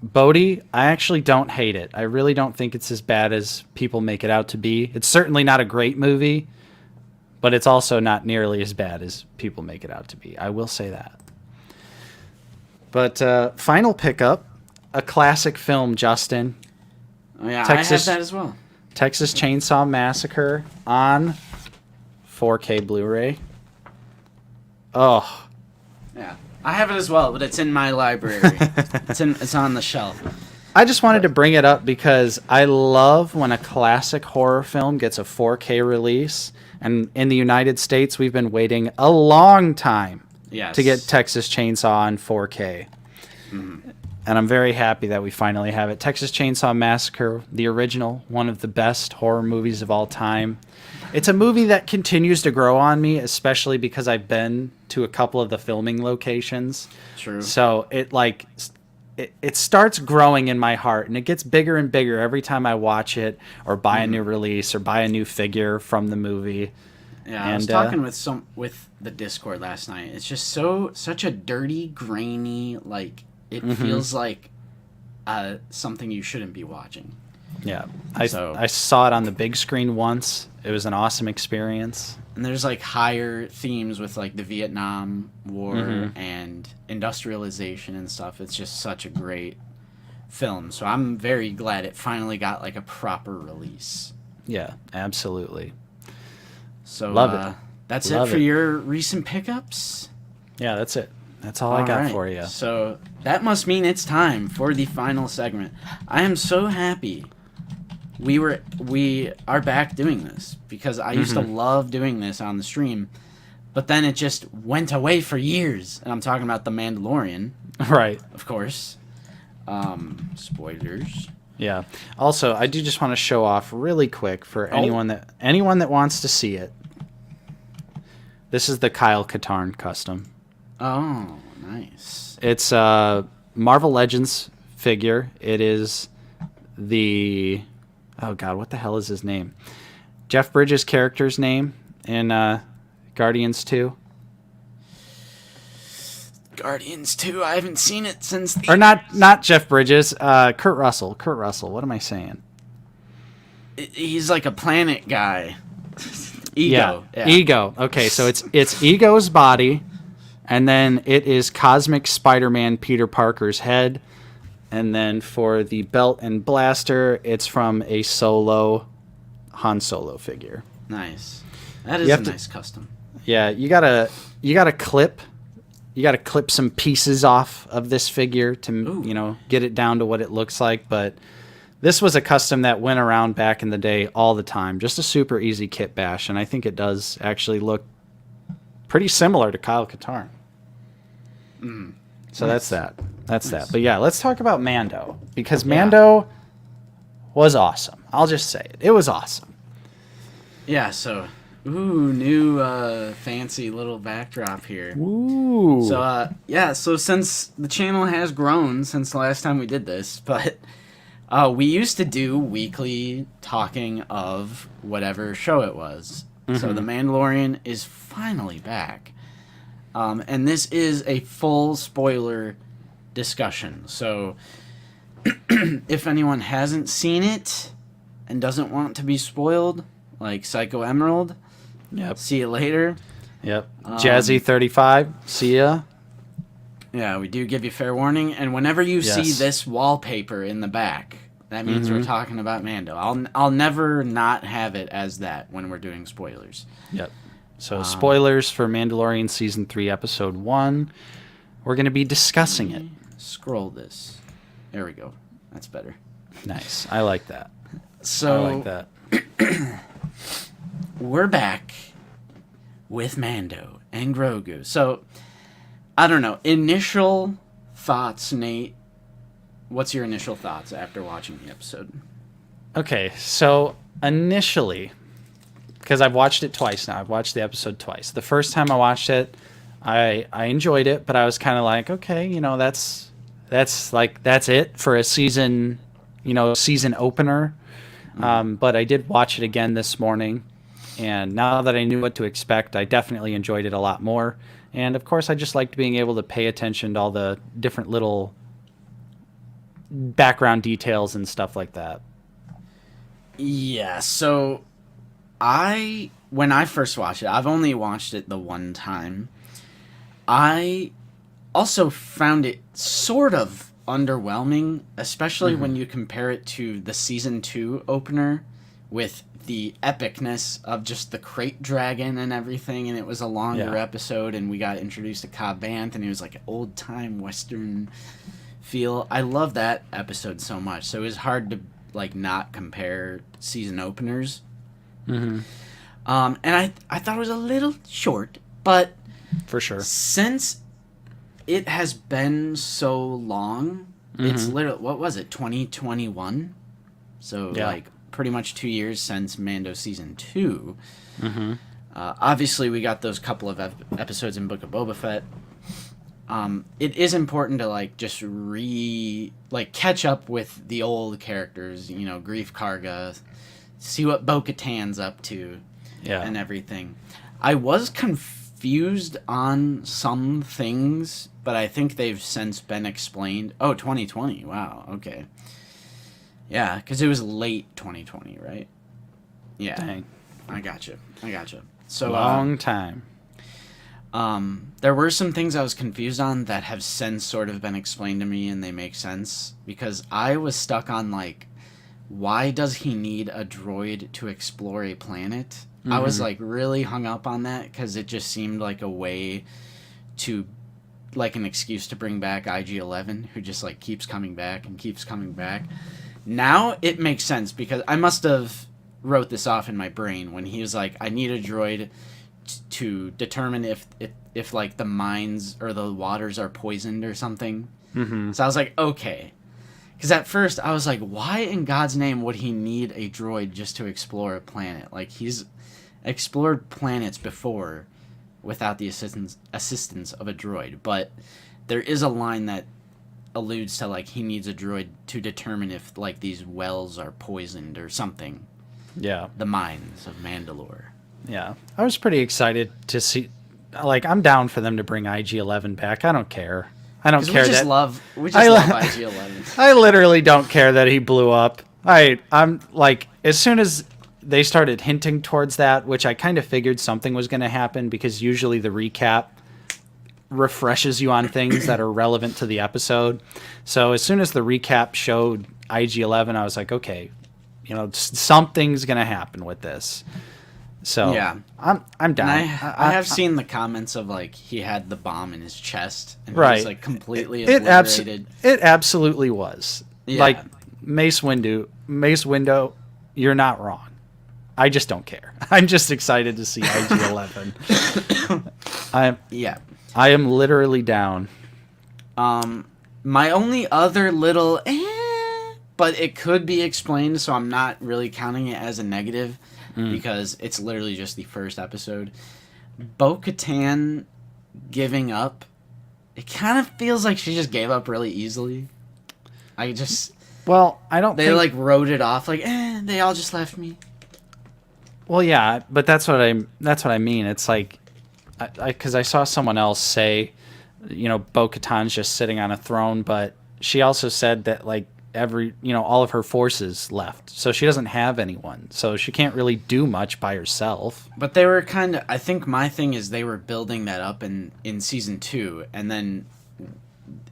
Bodhi, I actually don't hate it. I really don't think it's as bad as people make it out to be. It's certainly not a great movie, but it's also not nearly as bad as people make it out to be. I will say that. But final pickup, a classic film, Justin. Oh yeah, I have that as well. Texas Chainsaw Massacre on 4K Blu-ray. Oh. Yeah. I have it as well, but it's in my library. It's on the shelf. I just wanted to bring it up because I love when a classic horror film gets a 4K release. And in the United States, we've been waiting a long time to get Texas Chainsaw on 4K. And I'm very happy that we finally have it. Texas Chainsaw Massacre, the original, one of the best horror movies of all time. It's a movie that continues to grow on me, especially because I've been to a couple of the filming locations. True. So it starts growing in my heart, and it gets bigger and bigger every time I watch it or buy a new release or buy a new figure from the movie. Yeah, I was talking with the Discord last night. It's just such a dirty, grainy, like it feels like something you shouldn't be watching. Yeah, I saw it on the big screen once. It was an awesome experience. And there's like higher themes with like the Vietnam War and industrialization and stuff. It's just such a great film. So I'm very glad it finally got like a proper release. Yeah, absolutely. So love it. That's it for your recent pickups? Yeah, that's it. That's all I got for you. So that must mean it's time for the final segment. I am so happy we are back doing this because I used to love doing this on the stream, but then it just went away for years. And I'm talking about the Mandalorian, right? Of course. Spoilers. Yeah. Also, I do just want to show off really quick for anyone that wants to see it. This is the Kyle Katarn custom. Oh, nice. It's a Marvel Legends figure. It is the... Oh, God, what the hell is his name? Jeff Bridges' character's name in Guardians 2. Guardians 2, I haven't seen it since the... Or not Jeff Bridges, Kurt Russell. Kurt Russell, what am I saying? He's like a planet guy. Ego. Yeah. Ego. Okay, so it's Ego's body, and then it is Cosmic Spider-Man Peter Parker's head. And then for the belt and blaster, it's from a Han Solo figure. Nice. That is a nice custom. Yeah, you gotta clip some pieces off of this figure to get it down to what it looks like. But this was a custom that went around back in the day all the time. Just a super easy kit bash, and I think it does actually look pretty similar to Kyle Katarn. So nice. That's that. But yeah, let's talk about Mando, because Mando was awesome. I'll just say it. It was awesome. Yeah, so new fancy little backdrop here. Ooh. So since the channel has grown since the last time we did this, but we used to do weekly talking of whatever show it was. So the Mandalorian is finally back. And this is a full spoiler discussion. So if anyone hasn't seen it and doesn't want to be spoiled, like Psycho Emerald, see you later. Yep. Jazzy 35, see ya. Yeah, we do give you fair warning. And whenever you see this wallpaper in the back, that means we're talking about Mando. I'll never not have it as that when we're doing spoilers. Yep. So spoilers for Mandalorian Season 3, Episode 1. We're going to be discussing it. Scroll this. There we go. That's better. Nice. I like that. So, I like that. We're back with Mando and Grogu. So, I don't know. Initial thoughts, Nate. What's your initial thoughts after watching the episode? Okay, so initially, because I've watched it twice now. I've watched the episode twice. The first time I watched it, I enjoyed it, but I was kind of like, okay, that's it for a season, season opener. But I did watch it again this morning, and now that I knew what to expect, I definitely enjoyed it a lot more. And of course, I just liked being able to pay attention to all the different little background details and stuff like that. Yeah, so when I first watched it, I've only watched it the one time. I also found it sort of underwhelming, especially when you compare it to the season 2 opener with the epicness of just the crate dragon and everything, and it was a longer episode, and we got introduced to Cobb Vanth, and it was like an old time Western feel. I love that episode so much, so it was hard to not compare season openers. And I thought it was a little short, but for sure, since it has been so long, it's literally, what was it, 2021? So pretty much 2 years since Mando season 2. Obviously we got those couple of episodes in Book of Boba Fett. It is important to just catch up with the old characters, Grief Karga, see what Bo-Katan's up to, and everything. I was confused on some things, but I think they've since been explained. Oh, 2020, wow, okay. Yeah, because it was late 2020, right? Yeah. Dang. I gotcha. So long time. There were some things I was confused on that have since sort of been explained to me, and they make sense, because I was stuck on why does he need a droid to explore a planet? I was really hung up on that because it just seemed like a way to an excuse to bring back IG-11, who just keeps coming back and keeps coming back. Now it makes sense, because I must have wrote this off in my brain when he was like, I need a droid to determine if the mines or the waters are poisoned or something. So I was like, okay. Because at first I was like, why in God's name would he need a droid just to explore a planet? He's explored planets before without the assistance of a droid. But there is a line that alludes to he needs a droid to determine if these wells are poisoned or something. Yeah. The mines of Mandalore. Yeah. I was pretty excited to see, I'm down for them to bring IG-11 back. I don't care. I don't care. We just love IG-11. I literally don't care that he blew up. I'm as soon as they started hinting towards that, which I kind of figured something was going to happen, because usually the recap refreshes you on things that are relevant to the episode. So as soon as the recap showed IG-11, I was like, okay, something's going to happen with this. So yeah, I'm down. I have seen the comments of he had the bomb in his chest, and right. he was completely obliterated. It absolutely was. Yeah. Mace Windu, you're not wrong. I just don't care. I'm just excited to see IG-11. I am literally down. My only other little but it could be explained, so I'm not really counting it as a negative. Because it's literally just the first episode. Bo-Katan giving up, it kind of feels like she just gave up really easily. I don't think... They wrote it off they all just left me. Well, yeah, but that's what I mean. It's like, because I saw someone else say, Bo-Katan's just sitting on a throne, but she also said that like all of her forces left, so she doesn't have anyone, so she can't really do much by herself. But they were kind of. I think my thing is they were building that up in season 2, and then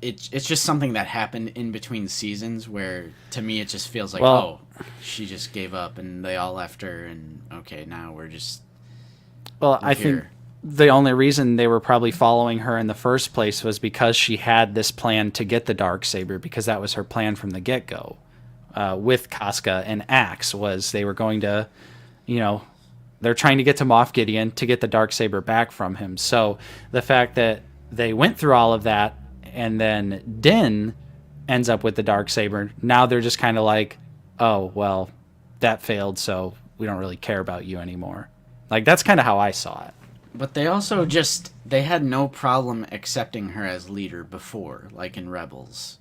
it's just something that happened in between seasons where to me it just feels like she just gave up and they all left her, and okay, now we're just. Well, I think the only reason they were probably following her in the first place was because she had this plan to get the Darksaber, because that was her plan from the get-go. With Casca and Axe, was they were going to, they're trying to get to Moff Gideon to get the Darksaber back from him. So the fact that they went through all of that and then Din ends up with the Darksaber, now they're just kind of like, oh, well, that failed, so we don't really care about you anymore. Like, that's kind of how I saw it. But they also they had no problem accepting her as leader before, like in Rebels.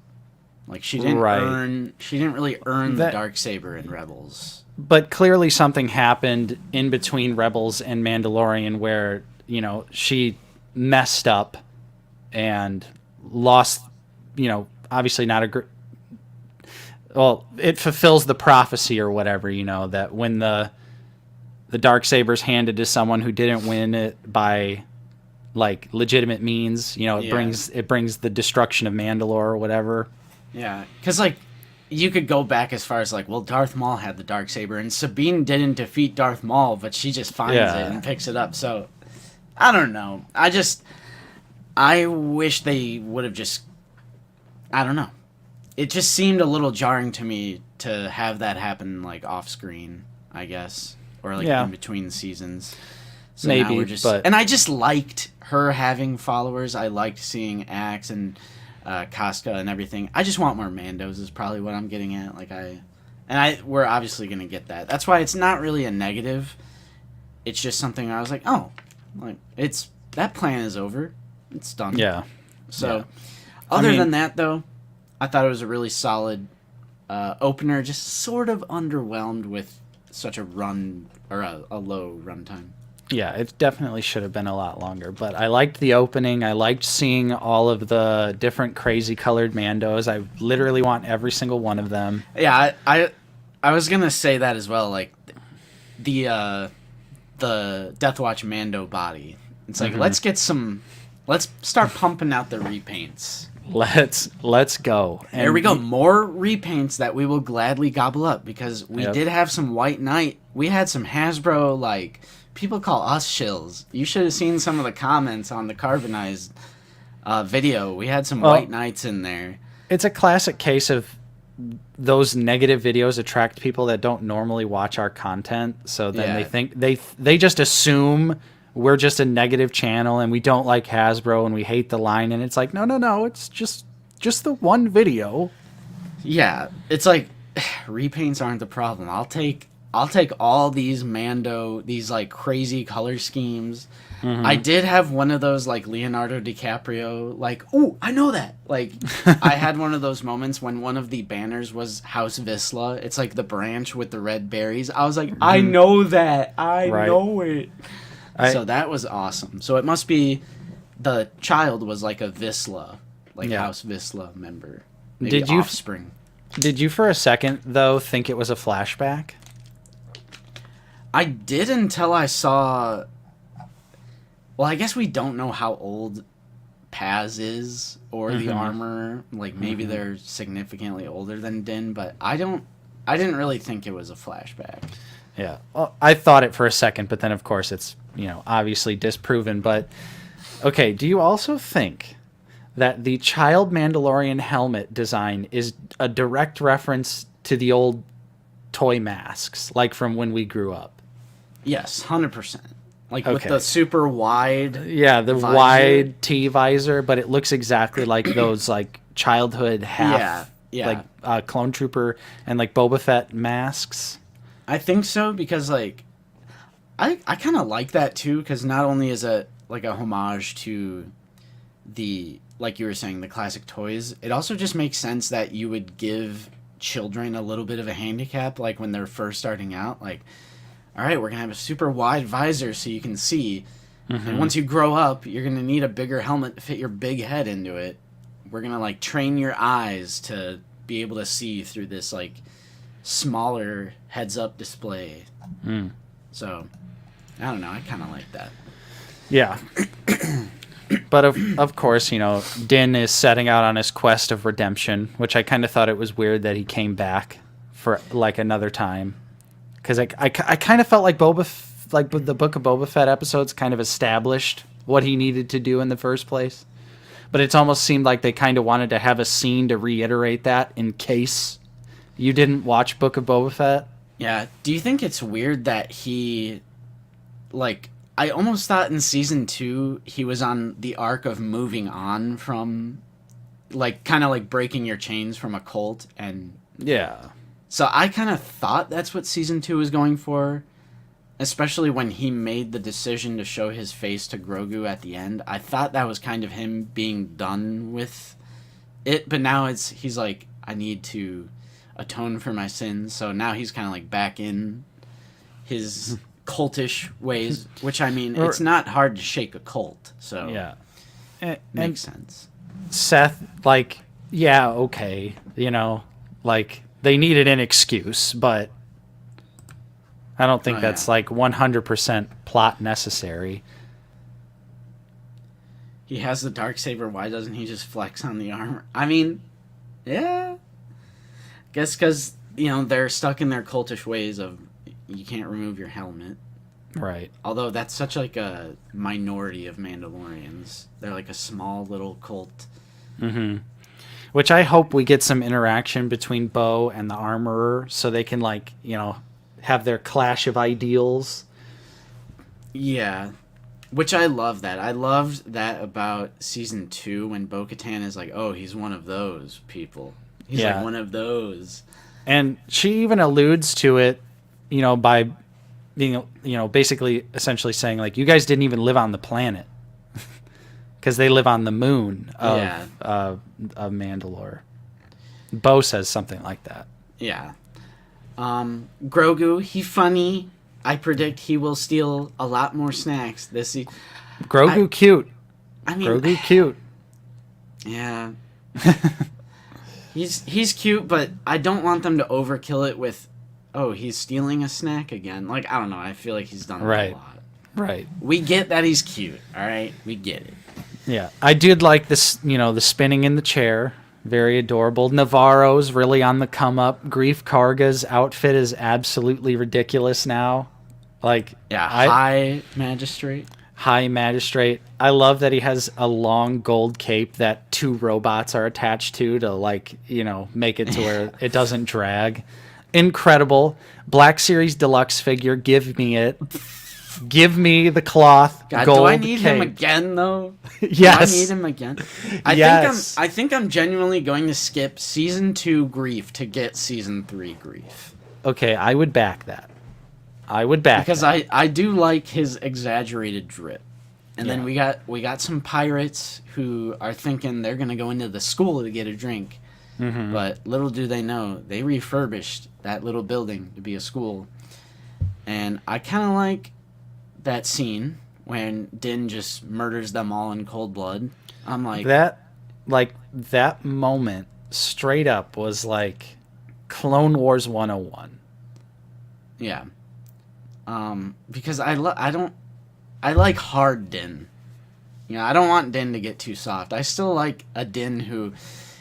Like she didn't really earn the Darksaber in Rebels. But clearly something happened in between Rebels and Mandalorian where, she messed up and lost, obviously not a well, it fulfills the prophecy or whatever, that when the Darksaber's handed to someone who didn't win it by like legitimate means, it brings the destruction of Mandalore or whatever. Yeah, because like you could go back as far as like, well, Darth Maul had the Darksaber and Sabine didn't defeat Darth Maul, but she just finds it and picks it up. So I don't know. I wish they would have just. I don't know. It just seemed a little jarring to me to have that happen like off screen, I guess. Or like in between seasons. So maybe, but... And I just liked her having followers. I liked seeing Axe and Casca and everything. I just want more Mandos is probably what I'm getting at. We're obviously going to get that. That's why it's not really a negative. It's just something I was like, oh, like that plan is over. It's done. Yeah. So, other than that, though, I thought it was a really solid opener. Just sort of underwhelmed with such a run or a low runtime. Yeah, it definitely should have been a lot longer, but I liked the opening. I liked seeing all of the different crazy colored Mandos. I literally want every single one of them. Yeah, I was gonna say that as well. Like the Death Watch Mando body. It's like let's start pumping out the repaints. Let's go. And there we go. More repaints that we will gladly gobble up because we did have some White Knight. We had some Hasbro, like, people call us shills. You should have seen some of the comments on the carbonized video. We had some White Knights in there. It's a classic case of those negative videos attract people that don't normally watch our content. So then they think they just assume we're just a negative channel and we don't like Hasbro and we hate the line, and it's like no, it's just the one video. Yeah, it's like repaints aren't the problem. I'll take all these Mando, these like crazy color schemes. Mm-hmm. I did have one of those like Leonardo DiCaprio, like, oh, I know that. Like I had one of those moments when one of the banners was House Vizsla. It's like the branch with the red berries. I was like, I know that. I know it. So that was awesome. So it must be the child was like a Vizsla, like House Vizsla member. Maybe offspring. Did you for a second, though, think it was a flashback? I did until I saw... Well, I guess we don't know how old Paz is or the armor. Like, maybe they're significantly older than Din, but I didn't really think it was a flashback. Yeah. Well, I thought it for a second, but then, of course, it's, obviously disproven. But, okay, do you also think that the child Mandalorian helmet design is a direct reference to the old toy masks, like from when we grew up? Yes, 100%. Like with the super wide the wide T visor, but it looks exactly like those like childhood half like clone trooper and like Boba Fett masks. I think so because like I kind of like that too because not only is it like a homage to the, like you were saying, the classic toys, it also just makes sense that you would give children a little bit of a handicap like when they're first starting out. Like all right, we're going to have a super wide visor so you can see. And once you grow up, you're going to need a bigger helmet to fit your big head into it. We're going to, like, train your eyes to be able to see through this, like, smaller heads-up display. So, I don't know. I kind of like that. Yeah. But of course, you know, Din is setting out on his quest of redemption, which I kind of thought it was weird that he came back for, like, another time. Because I kind of felt like the Book of Boba Fett episodes kind of established what he needed to do in the first place. But it's almost seemed like they kind of wanted to have a scene to reiterate that in case you didn't watch Book of Boba Fett. Yeah. Do you think it's weird that he, like, I almost thought in season 2 he was on the arc of moving on from, like, kind of like breaking your chains from a cult, and Yeah. so I kind of thought that's what season 2 was going for, especially when he made the decision to show his face to Grogu at the end. I thought that was kind of him being done with it, but now he's like, I need to atone for my sins, so now he's kind of like back in his cultish ways, which, I mean, it's not hard to shake a cult, so yeah, makes sense. Seth, like, yeah, okay, you know, like, they needed an excuse, but I don't think that's like 100% plot necessary. He has the Darksaber. Why doesn't he just flex on the armor? I mean, yeah. Guess because, you know, they're stuck in their cultish ways of you can't remove your helmet. Right. Although that's such like a minority of Mandalorians. They're like a small little cult. Which I hope we get some interaction between Bo and the Armorer so they can, like, you know, have their clash of ideals. Yeah. Which I love that. I loved that about season 2 when Bo-Katan is like, oh, he's one of those people. He's like one of those. And she even alludes to it, you know, by being, you know, basically essentially saying, like, you guys didn't even live on the planet. Because they live on the moon of Mandalore. Bo says something like that. Yeah. Grogu, he funny. I predict he will steal a lot more snacks this season. Grogu cute. I mean, Grogu cute. Yeah. He's cute, but I don't want them to overkill it with, oh, he's stealing a snack again. Like, I don't know. I feel like he's done that a lot. Right. We get that he's cute, all right? We get it. Yeah. I did like this, you know, the spinning in the chair. Very adorable. Navarro's really on the come up. Grief Karga's outfit is absolutely ridiculous now. Like, yeah, High Magistrate. High Magistrate. I love that he has a long gold cape that 2 robots are attached to, like, you know, make it to where it doesn't drag. Incredible. Black Series Deluxe figure. Give me it. Give me the cloth. God, gold do I need cape. him again, though? Yes. Do I need him again? I think I'm genuinely going to skip season 2 Grief to get season 3 Grief. Okay, I would back that. Because I do like his exaggerated drip. And then we got some pirates who are thinking they're going to go into the school to get a drink. But little do they know, they refurbished that little building to be a school. And I kind of like that scene when Din just murders them all in cold blood. I'm like... That moment straight up was like Clone Wars 101. Yeah. Because I like hard Din. You know, I don't want Din to get too soft. I still like a Din who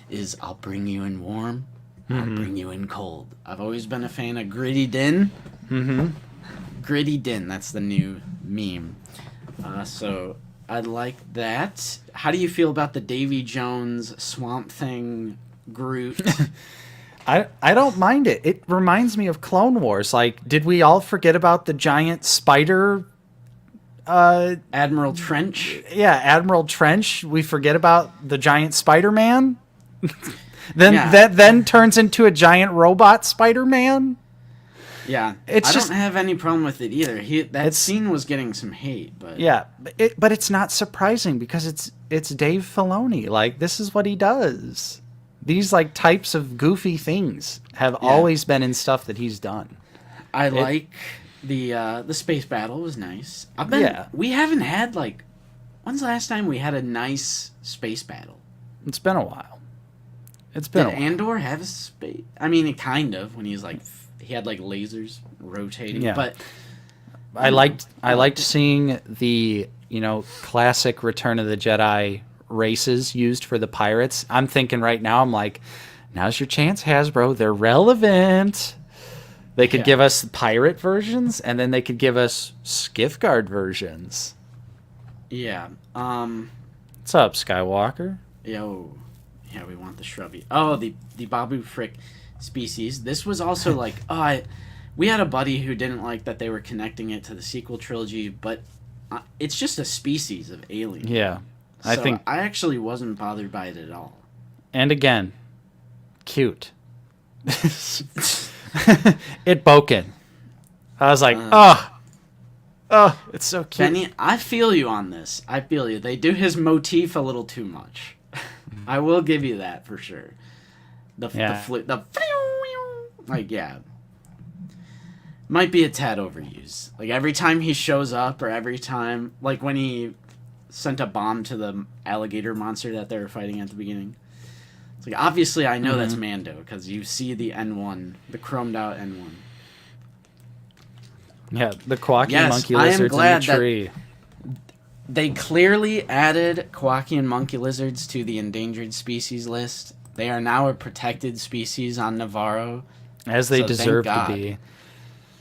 is, I'll bring you in warm, I'll bring you in cold. I've always been a fan of Gritty Din. Gritty Din, that's the new meme. So I like that. How do you feel about the Davy Jones Swamp Thing Groot? I don't mind it. It reminds me of Clone Wars. Like, did we all forget about the giant spider? Admiral Trench? Yeah, Admiral Trench. We forget about the giant Spider-Man? That then turns into a giant robot Spider-Man? Yeah, I don't have any problem with it either. That scene was getting some hate, but yeah, but it's not surprising because it's Dave Filoni. Like, this is what he does. These like types of goofy things have always been in stuff that he's done. I like The space battle was nice. Yeah. We haven't had when's the last time we had a nice space battle? It's been a while. It's been Did a while. Andor have a space? I mean, it kind of when he had lasers rotating. Yeah. But I liked seeing the classic Return of the Jedi races used for the pirates. I'm thinking right now, I'm like, now's your chance, Hasbro. They're relevant. They could give us pirate versions, and then they could give us skiff guard versions. Yeah. What's up, Skywalker? Yo. Yeah, we want the shrubby. Oh, the Babu Frick species. This was also we had a buddy who didn't like that they were connecting it to the sequel trilogy, but it's just a species of alien. Yeah. I actually wasn't bothered by it at all. And again, cute. It boken. I was like, it's so cute. Benny, I feel you on this. I feel you. They do his motif a little too much. I will give you that for sure. The flute, might be a tad overused. Every time he shows up, or every time, when he sent a bomb to the alligator monster that they were fighting at the beginning. It's obviously I know that's Mando because you see the N1, the chromed out N1. Yeah, the quacky monkey lizards in the tree. They clearly added quacky and monkey lizards to the endangered species list. They are now a protected species on Navarro. As they deserve to be.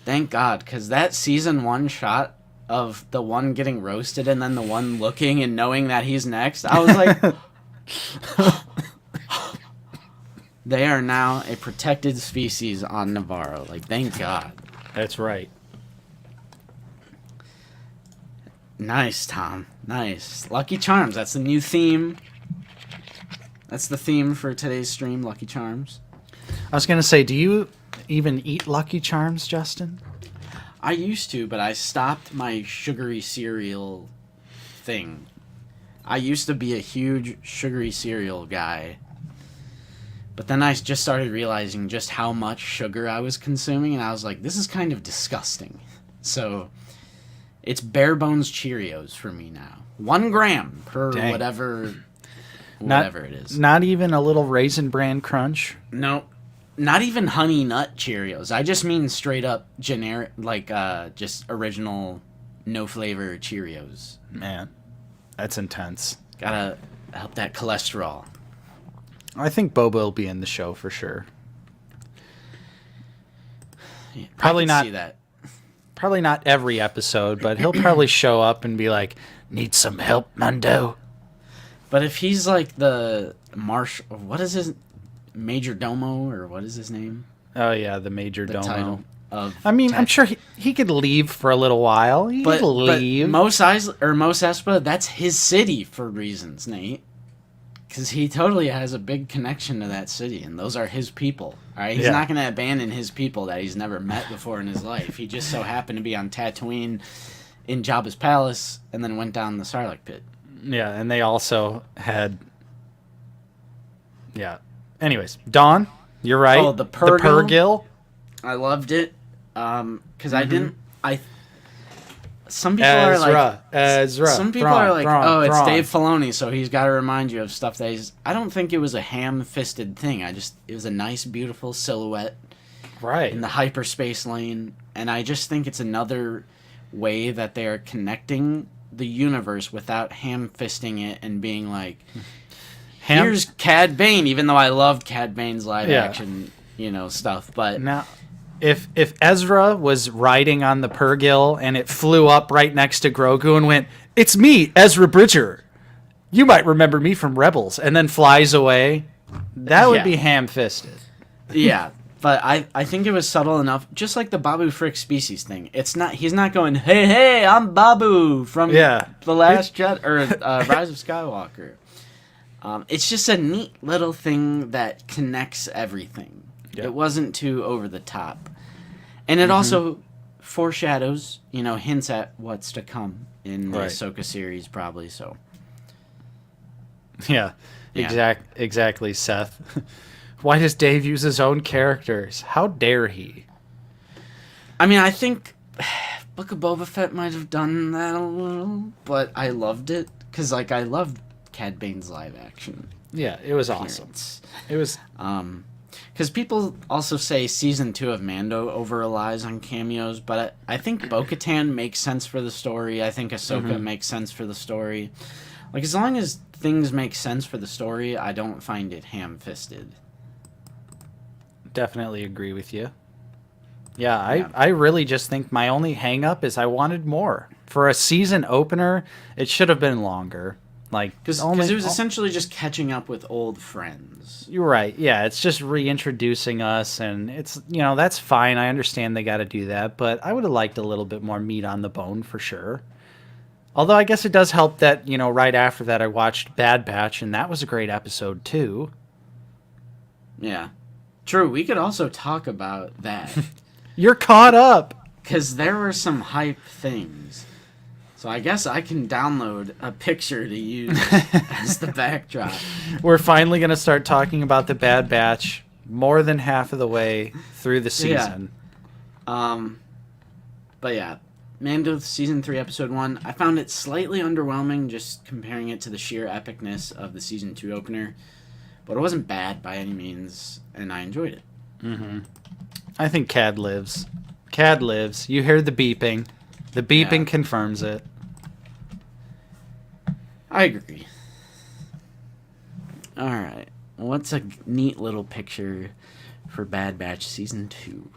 Thank God, because that season 1 shot of the one getting roasted and then the one looking and knowing that he's next, I was like... They are now a protected species on Navarro. Thank God. That's right. Nice, Tom. Nice. Lucky Charms. That's the new theme. That's the theme for today's stream, Lucky Charms. I was going to say, do you even eat Lucky Charms, Justin? I used to, but I stopped my sugary cereal thing. I used to be a huge sugary cereal guy. But then I just started realizing just how much sugar I was consuming, and I was like, this is kind of disgusting. So, it's bare bones Cheerios for me now. 1 gram per whatever it is. Not even a little Raisin Bran Crunch? No, not even Honey Nut Cheerios. I just mean straight up generic, just original, no flavor Cheerios. Man, that's intense. Gotta help that cholesterol. I think Boba will be in the show for sure. Yeah, probably not. See that. Probably not every episode, but he'll probably show up and be like, "Need some help, Mando?" But if he's the what is his Major Domo, or what is his name? Oh yeah, the Major Domo. Title of I'm sure he could leave for a little while. He could leave. But Mos Espa, that's his city for reasons, Nate. Because he totally has a big connection to that city, and those are his people. All right, he's not going to abandon his people that he's never met before in his life. He just so happened to be on Tatooine in Jabba's palace, and then went down the Sarlacc pit. Yeah, and they also had. Yeah. Anyways, Dawn, you're right. Oh, the Purrgil. Purrgil. I loved it. Because I didn't. Some people are like, some people are like, it's Dave Filoni, so he's got to remind you of stuff that he's. I don't think it was a ham-fisted thing. It was a nice, beautiful silhouette, right, in the hyperspace lane, and I just think it's another way that they are connecting the universe without ham-fisting it and being like, here's Cad Bane, even though I loved Cad Bane's live action, stuff, but now. If Ezra was riding on the Purrgil and it flew up right next to Grogu and went, "It's me, Ezra Bridger. You might remember me from Rebels," and then flies away, that would be ham-fisted. Yeah, but I think it was subtle enough, just like the Babu Frick species thing. He's not going, hey, I'm Babu from The Last Jedi or Rise of Skywalker. It's just a neat little thing that connects everything. Yeah. It wasn't too over the top. And it also foreshadows, hints at what's to come in the Ahsoka series, probably, so. Yeah. Exactly, Seth. Why does Dave use his own characters? How dare he? I mean, I think Book of Boba Fett might have done that a little, but I loved it because like I loved Cad Bane's live action. Yeah, it was awesome. It was because people also say season 2 of Mando over relies on cameos, but I think Bo-Katan makes sense for the story. I think Ahsoka makes sense for the story. Like as long as things make sense for the story, I don't find it ham-fisted. Definitely agree with you. Yeah, I really just think my only hang-up is I wanted more. For a season opener, it should have been longer. Like, because it was essentially just catching up with old friends. You're right. Yeah, it's just reintroducing us, and it's, that's fine. I understand they got to do that, but I would have liked a little bit more meat on the bone for sure. Although I guess it does help that, right after that I watched Bad Batch, and that was a great episode too. Yeah. True, we could also talk about that. You're caught up. Because there were some hype things. So I guess I can download a picture to use as the backdrop. We're finally going to start talking about the Bad Batch more than half of the way through the season. Yeah. But yeah, Mando Season 3, Episode 1, I found it slightly underwhelming just comparing it to the sheer epicness of the Season 2 opener. But it wasn't bad by any means, and I enjoyed it. Mm-hmm. I think Cad lives. Cad lives. You hear the beeping. The beeping confirms it. I agree. Alright. What's a neat little picture for Bad Batch Season 2?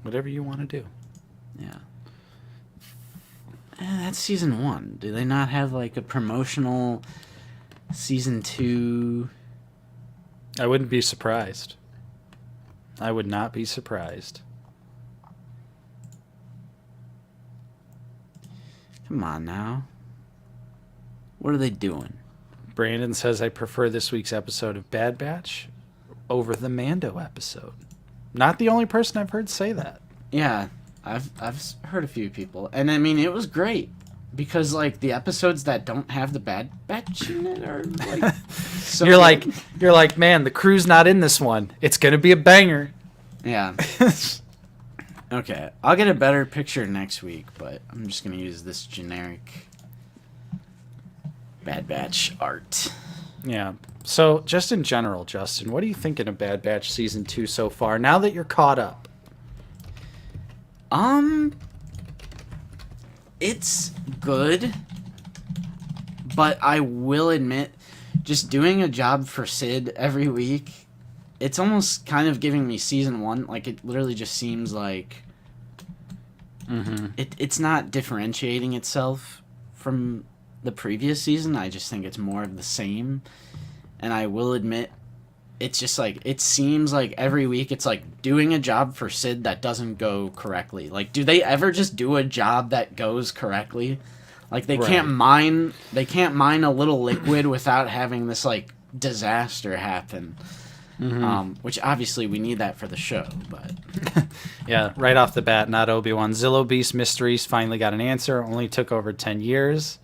Whatever you want to do. Yeah. That's Season 1. Do they not have, like, a promotional Season 2? I wouldn't be surprised. I would not be surprised. Come on now. What are they doing? Brandon says, I prefer this week's episode of Bad Batch over the Mando episode. Not the only person I've heard say that. Yeah, I've heard a few people. And I mean, it was great. Because, like, the episodes that don't have the Bad Batch in it are, like... so you're like, man, the crew's not in this one. It's going to be a banger. Yeah. Okay, I'll get a better picture next week, but I'm just going to use this generic Bad Batch art. Yeah. So, just in general, Justin, what are you thinking of Bad Batch Season 2 so far, now that you're caught up? It's good, but I will admit, just doing a job for Sid every week, it's almost kind of giving me Season 1. Like, it literally just seems like it's not differentiating itself from the previous season. I just think it's more of the same. And I will admit, it's just like, it seems like every week it's like doing a job for Sid that doesn't go correctly. Like, do they ever just do a job that goes correctly? Like, they can't mine a little liquid without having this, like, disaster happen. Which obviously we need that for the show, but yeah, right off the bat, not Obi-Wan. Zillo Beast Mysteries finally got an answer. Only took over 10 years.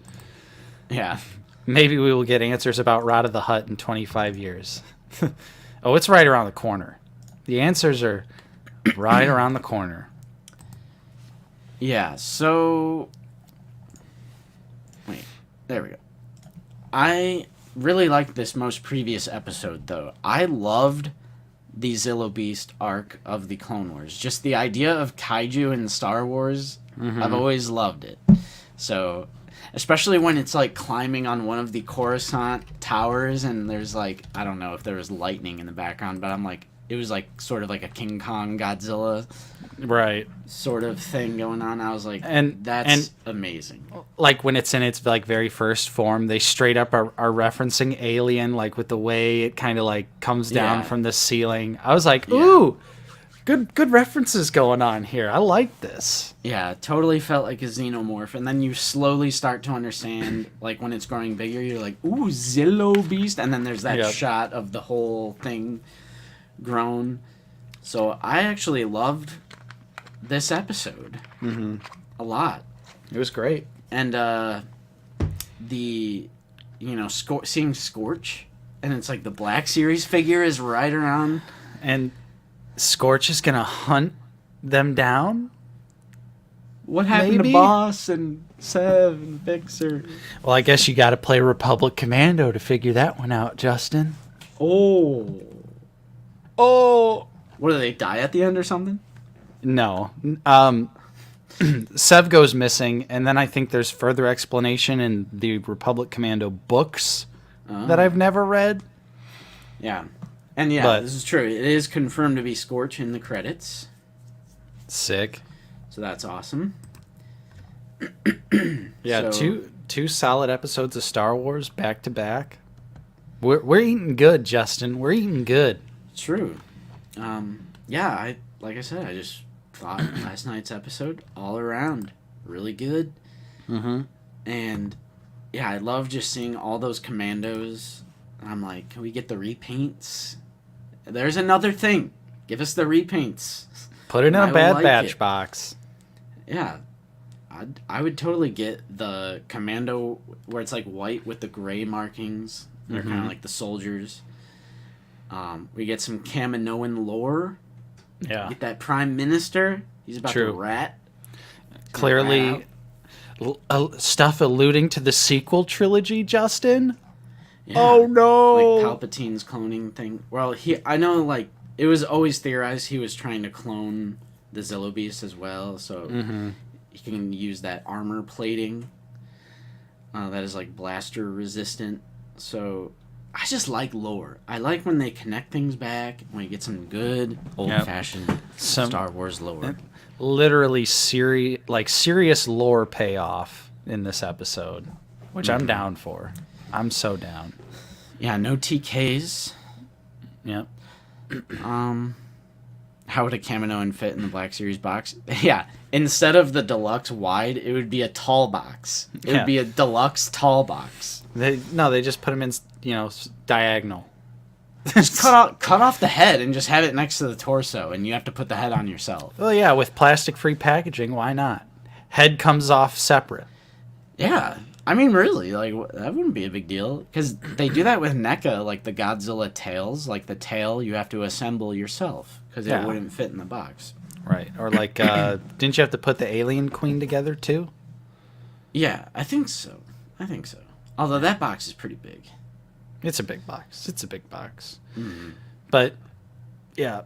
Yeah. Maybe we will get answers about Rot of the Hutt in 25 years. Oh, it's right around the corner. The answers are right around the corner. Yeah, so... Wait, there we go. I really liked this most previous episode, though. I loved the Zillo Beast arc of the Clone Wars. Just the idea of kaiju in Star Wars, I've always loved it. So, especially when it's, like, climbing on one of the Coruscant towers, and there's, like, I don't know if there was lightning in the background, but I'm like, it was, like, sort of like a King Kong Godzilla sort of thing going on. I was like, that's amazing. Like, when it's in its, like, very first form, they straight up are referencing Alien, like, with the way it kind of, like, comes down from the ceiling. I was like, ooh, good references going on here. I like this. Yeah, it totally felt like a xenomorph. And then you slowly start to understand, like, when it's growing bigger, you're like, ooh, Zillo Beast. And then there's that shot of the whole thing grown. So I actually loved this episode a lot. It was great. And seeing Scorch, and it's like the Black Series figure is right around, and Scorch is gonna hunt them down. What happened Maybe? to Boss and Sev and Fixer? Well, I guess you got to play Republic Commando to figure that one out, Justin. Oh. Oh. What, do they die at the end or something? No. Sev goes missing, and then I think there's further explanation in the Republic Commando books that I've never read. Yeah. And yeah, But- this is true. It is confirmed to be Scorch in the credits. Sick. So that's awesome. Yeah, So- two solid episodes of Star Wars back to back. We're eating good, Justin. We're eating good. True. Yeah, like I said, I just thought last night's episode all around really good. Mm-hmm. And yeah, I love just seeing all those commandos. I'm like, can we get the repaints? There's another thing. Give us the repaints. Put it in I a Bad like Batch it. box. Yeah. I would totally get the commando where it's like white with the gray markings. They're kind of like the soldiers. We get some Kaminoan lore. Yeah. Get that prime minister. He's about True. to rat. Clearly, stuff alluding to the sequel trilogy, Justin. Yeah. Oh no! Like Palpatine's cloning thing. Well, I know, like, it was always theorized he was trying to clone the Zillo Beast as well, so he can use that armor plating that is, like, blaster resistant. So, I just like lore. I like when they connect things back, when you get some good, old-fashioned Star Wars lore. Literally serious lore payoff in this episode, which I'm down for. I'm so down. Yeah, no TKs. Yep. How would a Kaminoan fit in the Black Series box? Yeah, instead of the deluxe wide, it would be a tall box. It would be a deluxe tall box. They just put them in, diagonal. Just cut off the head and just have it next to the torso, and you have to put the head on yourself. Well, yeah, with plastic-free packaging, why not? Head comes off separate. Yeah, I mean, really, like, that wouldn't be a big deal. Because they do that with NECA, like the Godzilla tails. Like, the tail you have to assemble yourself, because it wouldn't fit in the box. Right. Or like, didn't you have to put the Alien Queen together, too? Yeah, I think so. Although that box is pretty big. It's a big box. Mm-hmm. But, yeah.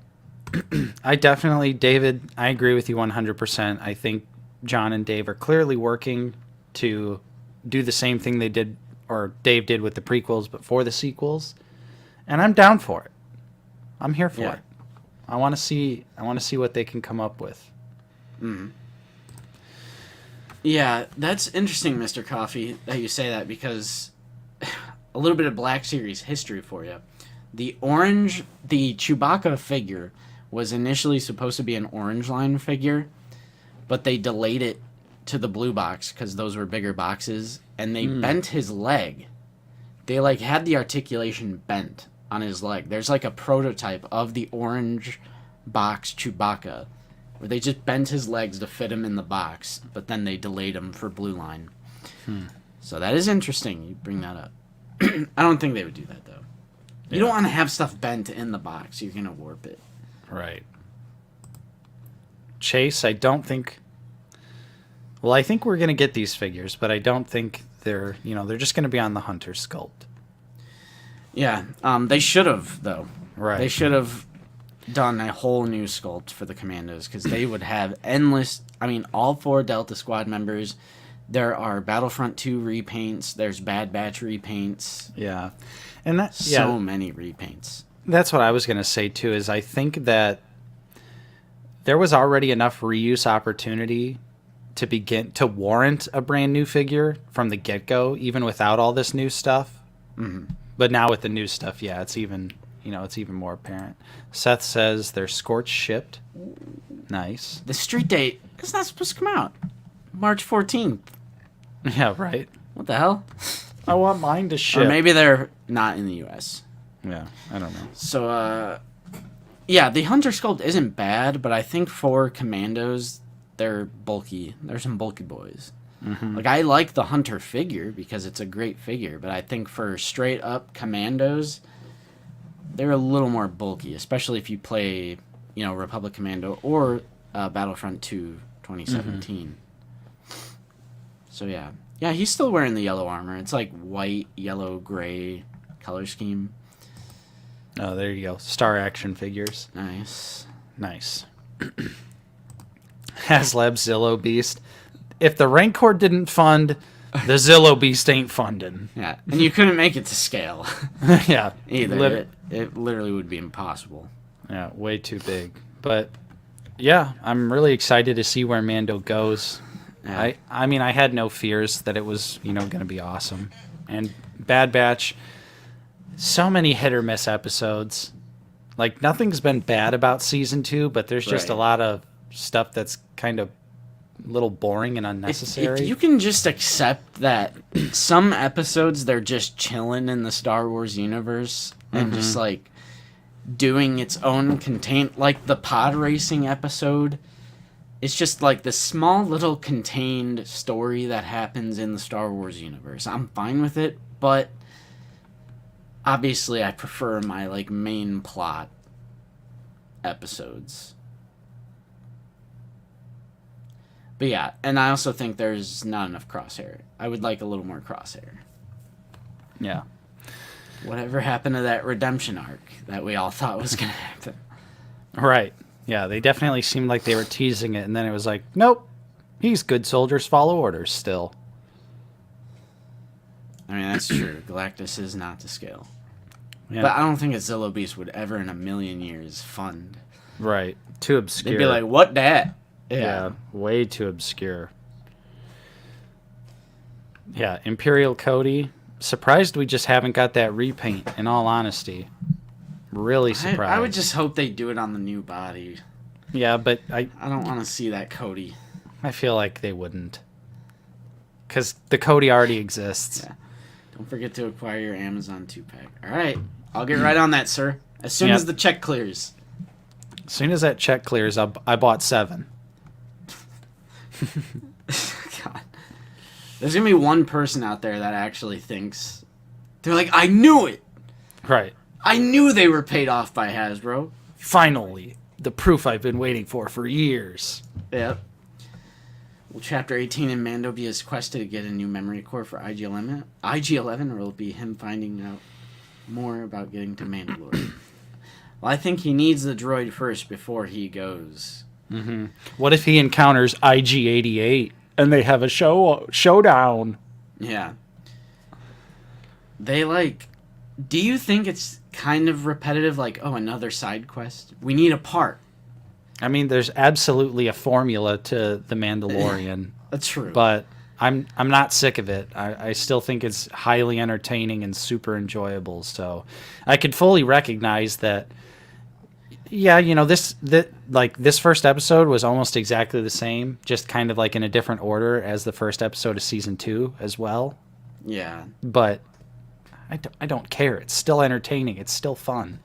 David, I agree with you 100%. I think John and Dave are clearly working to do the same thing they did, or Dave did with the prequels, but for the sequels. And I'm down for it. I'm here for it. I want to see what they can come up with. Mm-hmm. Yeah, that's interesting, Mr. Coffee, that you say that, because a little bit of Black Series history for you. The Chewbacca figure was initially supposed to be an orange line figure, but they delayed it to the blue box because those were bigger boxes, and they bent his leg. They, like, had the articulation bent on his leg. There's, like, a prototype of the orange box Chewbacca, where they just bent his legs to fit him in the box, but then they delayed him for blue line. So that is interesting. You bring that up. I don't think they would do that, though. You don't want to have stuff bent in the box. You're going to warp it. Right. Chase, I don't think... Well, I think we're going to get these figures, but I don't think they're just going to be on the Hunter sculpt. Yeah, they should have, though. Right. They should have done a whole new sculpt for the Commandos, because they would have endless... I mean, all 4 Delta Squad members. There are Battlefront 2 repaints. There's Bad Batch repaints. Yeah. And that... So many repaints. That's what I was going to say, too, is I think that there was already enough reuse opportunity to begin to warrant a brand new figure from the get-go, even without all this new stuff. Mm-hmm. But now with the new stuff, yeah, it's even more apparent. Seth says they're scorched shipped. Nice. The street date is not supposed to come out. March 14th. Yeah, right. What the hell? I want mine to ship. Or maybe they're not in the U.S. Yeah, I don't know. So, yeah, the Hunter sculpt isn't bad, but I think for Commandos, they're bulky. They're some bulky boys. Mm-hmm. Like, I like the Hunter figure because it's a great figure, but I think for straight up Commandos, they're a little more bulky, especially if you play, Republic Commando or Battlefront 2 2017. So yeah. Yeah, he's still wearing the yellow armor. It's like white, yellow, gray color scheme. Oh, there you go. Star action figures. Nice. Nice. HasLab Zillow Beast. If the Rancor didn't fund, the Zillow Beast ain't funding. Yeah, and you couldn't make it to scale. Yeah. Either. It literally would be impossible. Yeah, way too big. But, yeah, I'm really excited to see where Mando goes. Yeah. I mean, I had no fears that it was, going to be awesome. And Bad Batch, so many hit or miss episodes. Like, nothing's been bad about season 2, but there's just a lot of stuff that's kind of a little boring and unnecessary. If you can just accept that some episodes, they're just chilling in the Star Wars universe and just, like, doing its own like the pod racing episode. It's just like this small little contained story that happens in the Star Wars universe. I'm fine with it, but obviously I prefer my like main plot episodes. But yeah, and I also think there's not enough Crosshair. I would like a little more Crosshair. Yeah. Whatever happened to that redemption arc that we all thought was going to happen? Right. Yeah, they definitely seemed like they were teasing it, and then it was like, nope, he's good soldiers follow orders still. I mean, that's true. Galactus is not to scale. Yeah. But I don't think a Zillow Beast would ever in a million years fund. Right. Too obscure. They'd be like, what that? Yeah, way too obscure. Yeah, Imperial Cody. Surprised we just haven't got that repaint, in all honesty. Really surprised. I would just hope they do it on the new body. Yeah, but I don't want to see that Cody. I feel like they wouldn't. Because the Cody already exists. Yeah. Don't forget to acquire your Amazon 2-pack. All right. I'll get right on that, sir. As soon as the check clears. As soon as that check clears, I bought 7. God. There's going to be one person out there that actually thinks... They're like, I knew it! Right. I knew they were paid off by Hasbro. Finally. The proof I've been waiting for years. Yep. Will Chapter 18 in Mando be his quest to get a new memory core for IG-11, or will it be him finding out more about getting to Mandalorian? Well, I think he needs the droid first before he goes. Mm-hmm. What if he encounters IG-88 and they have a showdown? Yeah. They do you think it's kind of repetitive, like, oh, another side quest? We need a part. I mean, there's absolutely a formula to The Mandalorian. That's true. But I'm not sick of it. I still think it's highly entertaining and super enjoyable. So I could fully recognize that, yeah, this first episode was almost exactly the same, just kind of like in a different order as the first episode of season 2 as well. Yeah. But I don't care. It's still entertaining. It's still fun.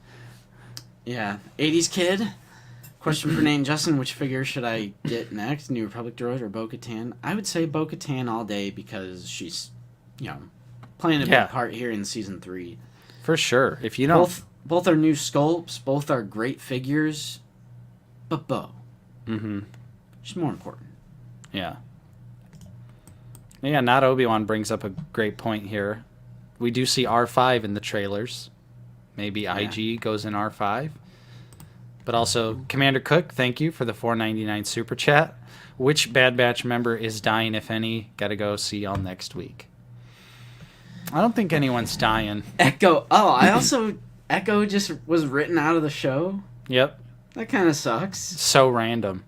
Yeah. 80s Kid. Question for Nate and Justin. Which figure should I get next? New Republic droid or Bo-Katan? I would say Bo-Katan all day because she's, playing a big part here in Season 3. For sure. If you don't... Both are new sculpts. Both are great figures. But Bo. Mm-hmm. She's more important. Yeah. Yeah, not Obi-Wan brings up a great point here. We do see R5 in the trailers. Maybe IG goes in R5. But also, Commander Cook, thank you for the $4.99 super chat. Which Bad Batch member is dying, if any? Gotta go see y'all next week. I don't think anyone's dying. Echo. Oh, I also... Echo just was written out of the show? Yep. That kind of sucks. So random.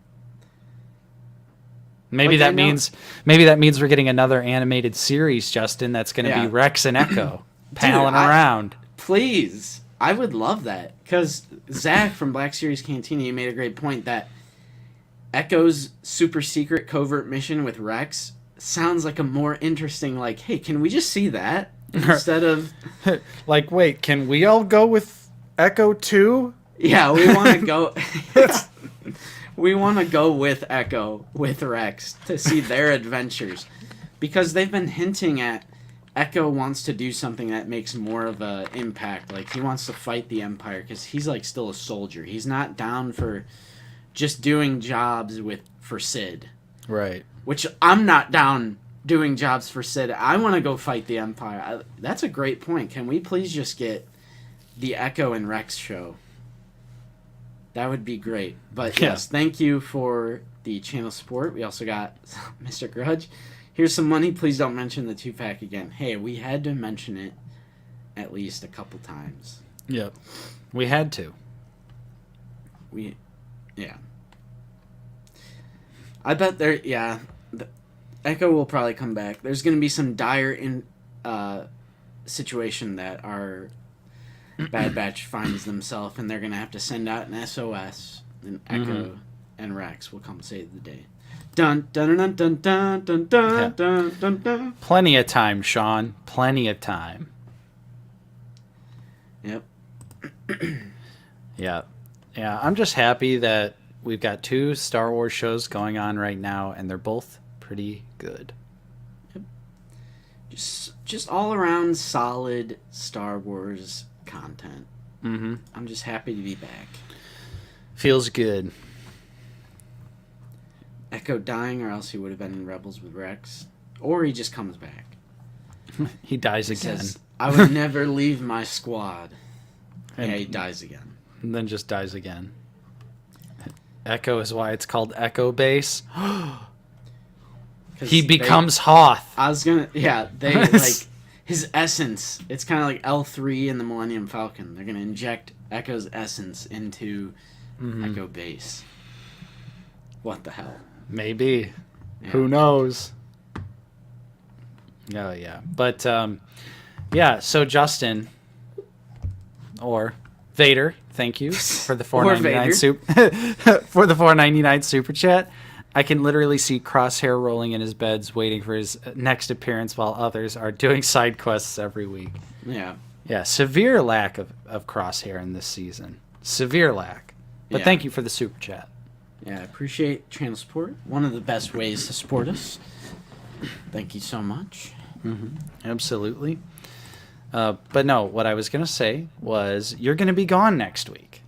Maybe that means we're getting another animated series, Justin, that's going to be Rex and Echo palling around. Please. I would love that. Because Zach from Black Series Cantina, he made a great point that Echo's super secret covert mission with Rex sounds like a more interesting, like, hey, can we just see that? Instead of... like, wait, can we all go with Echo too? Yeah, we want to go... We want to go with Echo, with Rex, to see their adventures. Because they've been hinting at Echo wants to do something that makes more of an impact. Like, he wants to fight the Empire, because he's, like, still a soldier. He's not down for just doing jobs for Sid. Right. Which I'm not down doing jobs for Sid. I want to go fight the Empire. That's a great point. Can we please just get the Echo and Rex show? That would be great. But yes, thank you for the channel support. We also got Mr. Grudge. Here's some money. Please don't mention the 2-pack again. Hey, we had to mention it at least a couple times. Yep. We had to. Yeah. I bet the Echo will probably come back. There's going to be some dire situation that our Bad Batch finds themselves, and they're going to have to send out an SOS, and Echo and Rex will come save the day. Dun dun dun dun dun dun dun dun dun dun. Plenty of time, Sean. Plenty of time. Yep. Yeah. I'm just happy that we've got 2 Star Wars shows going on right now, and they're both pretty good. Yep. Just all around solid Star Wars content. I'm just happy to be back. Feels good. Echo dying, or else he would have been in Rebels with Rex, or he just comes back. He dies again. Says, I would never leave my squad. And he dies again. And then just dies again. Echo is why it's called Echo Base. He becomes Hoth. I was gonna, they like his essence. It's kind of like L3 in the Millennium Falcon. They're gonna inject Echo's essence into Echo Base. What the hell? Maybe. Yeah. Who knows? Oh yeah, but so Justin or Vader, thank you for the $4.99 for the $4.99 super chat. I can literally see Crosshair rolling in his beds, waiting for his next appearance, while others are doing side quests every week. Yeah. Severe lack of Crosshair in this season. Severe lack. But thank you for the super chat. Yeah, I appreciate channel support. One of the best ways to support us. Thank you so much. Absolutely. But no, what I was going to say was you're going to be gone next week.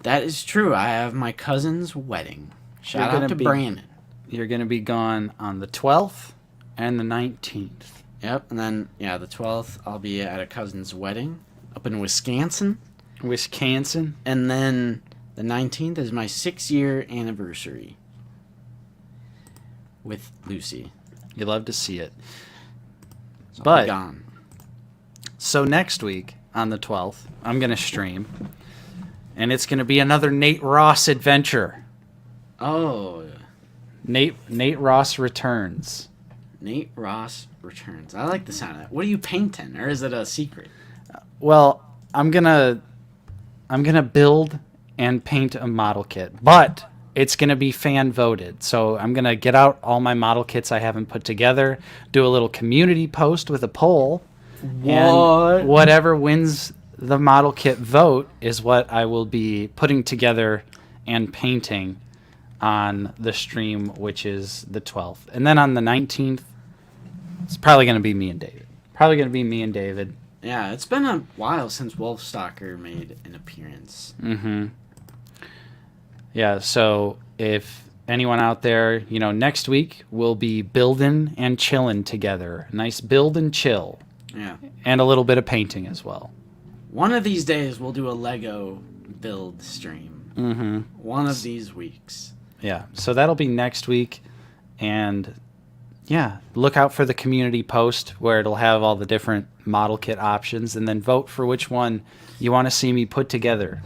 That is true. I have my cousin's wedding. Shout out to Brandon. You're going to be gone on the 12th and the 19th. Yep, and then, the 12th, I'll be at a cousin's wedding up in Wisconsin. And then the 19th is my 6-year anniversary with Lucy. You love to see it. So I'll be gone. So next week, on the 12th, I'm going to stream. And it's going to be another Nate Ross adventure. Oh. Nate Ross returns. Nate Ross returns. I like the sound of that. What are you painting? Or is it a secret? Well, I'm gonna build and paint a model kit. But it's going to be fan voted. So I'm going to get out all my model kits I haven't put together, do a little community post with a poll. What? And whatever wins the model kit vote is what I will be putting together and painting on the stream, which is the 12th. And then on the 19th, it's probably going to be me and David. Yeah, it's been a while since Wolfstalker made an appearance. Yeah, so if anyone out there, next week we'll be building and chilling together. Nice build and chill. Yeah. And a little bit of painting as well. One of these days we'll do a Lego build stream. One of these weeks. Yeah, so that'll be next week. And look out for the community post where it'll have all the different model kit options, and then vote for which one you want to see me put together.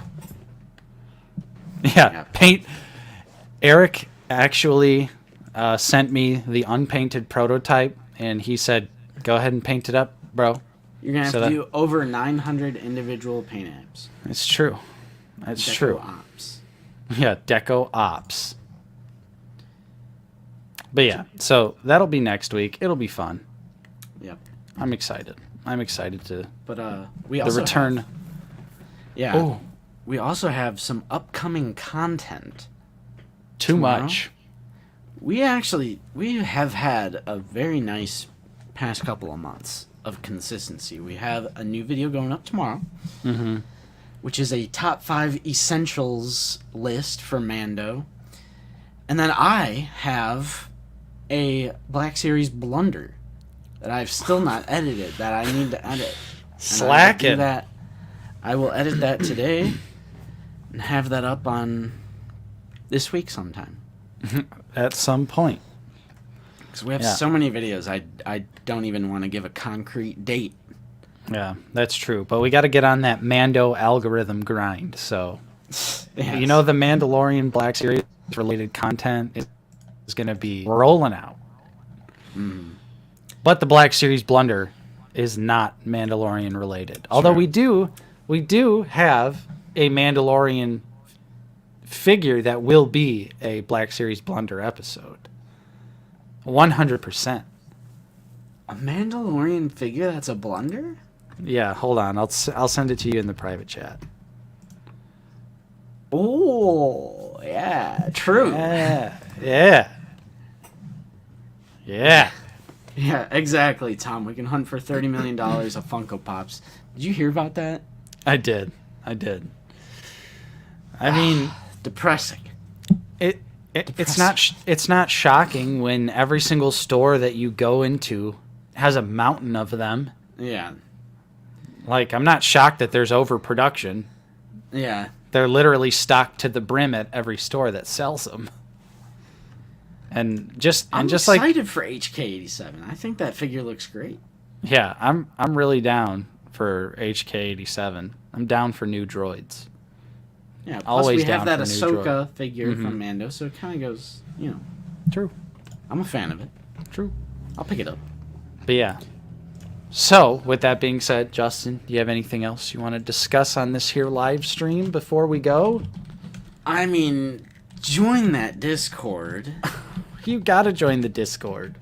Paint. Eric actually sent me the unpainted prototype, and he said, go ahead and paint it up, bro. You're going to have to do over 900 individual paint apps. It's true. That's true. Ops. Yeah, Deco Ops. But so that'll be next week. It'll be fun. Yep. I'm excited to. But we also return. We also have some upcoming content. Too much. We have had a very nice past couple of months of consistency. We have a new video going up tomorrow, which is a top 5 essentials list for Mando. And then I have a Black Series blunder that I've still not edited that I need to edit. Slacking. That. I will edit that today and have that up on this week sometime. At some point. Because we have so many videos, I don't even want to give a concrete date. Yeah, that's true. But we got to get on that Mando algorithm grind. So, Yes. you know, the Mandalorian Black Series related content is going to be rolling out. But the Black Series blunder is not Mandalorian related. Although we do have a Mandalorian figure that will be a Black Series blunder episode. 100%. A Mandalorian figure that's a blunder? Yeah, hold on. I'll send it to you in the private chat. Oh, yeah, true. Yeah. Yeah, exactly, Tom. We can hunt for $30 million of Funko Pops. Did you hear about that? I did. I mean, depressing. It's not shocking when every single store that you go into has a mountain of them. Yeah. Like, I'm not shocked that there's overproduction. Yeah. They're literally stocked to the brim at every store that sells them. I'm excited for HK87. I think that figure looks great. Yeah, I'm really down for HK87. I'm down for new droids. Yeah, plus always we have down that for new droid. Ahsoka figure from Mando, so it kind of goes, True. I'm a fan of it. True. I'll pick it up. But yeah. So, with that being said, Justin, do you have anything else you want to discuss on this here live stream before we go? I mean, join that Discord. You gotta join the Discord.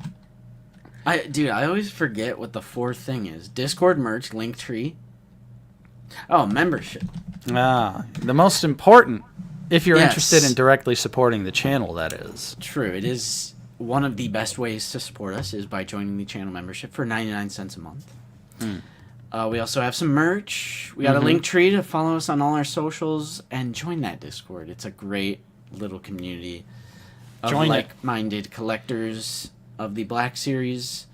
I always forget what the fourth thing is. Discord merch, Linktree. Oh, membership. The most important, if you're interested in directly supporting the channel, that is. True. It is one of the best ways to support us is by joining the channel membership for 99 cents a month. We also have some merch. We got a Linktree to follow us on all our socials and join that Discord. It's a great little community of like-minded collectors of the Black Series.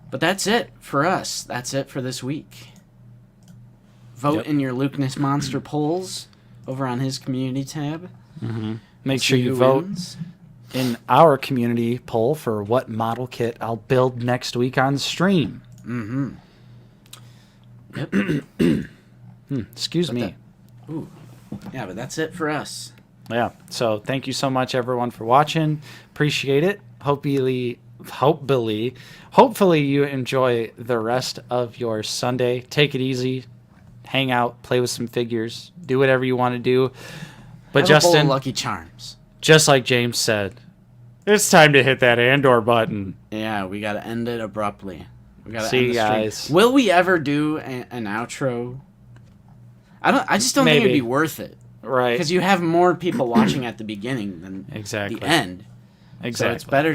But that's it for us. That's it for this week. Vote in your Lukeness Monster polls over on his community tab. Make sure you vote in our community poll for what model kit I'll build next week on stream. Yep. Excuse me. Yeah, but that's it for us. Yeah. So thank you so much, everyone, for watching. Appreciate it. Hopefully you enjoy the rest of your Sunday. Take it easy. Hang out. Play with some figures. Do whatever you want to do. But Have a bowl Justin, of Lucky Charms. Just like James said, it's time to hit that Andor button. Yeah, we got to end it abruptly. We got to See end you the stream. guys. Will we ever do an outro? I just don't think it'd be worth it. Right. Because you have more people watching at the beginning than the end. Exactly. So it's better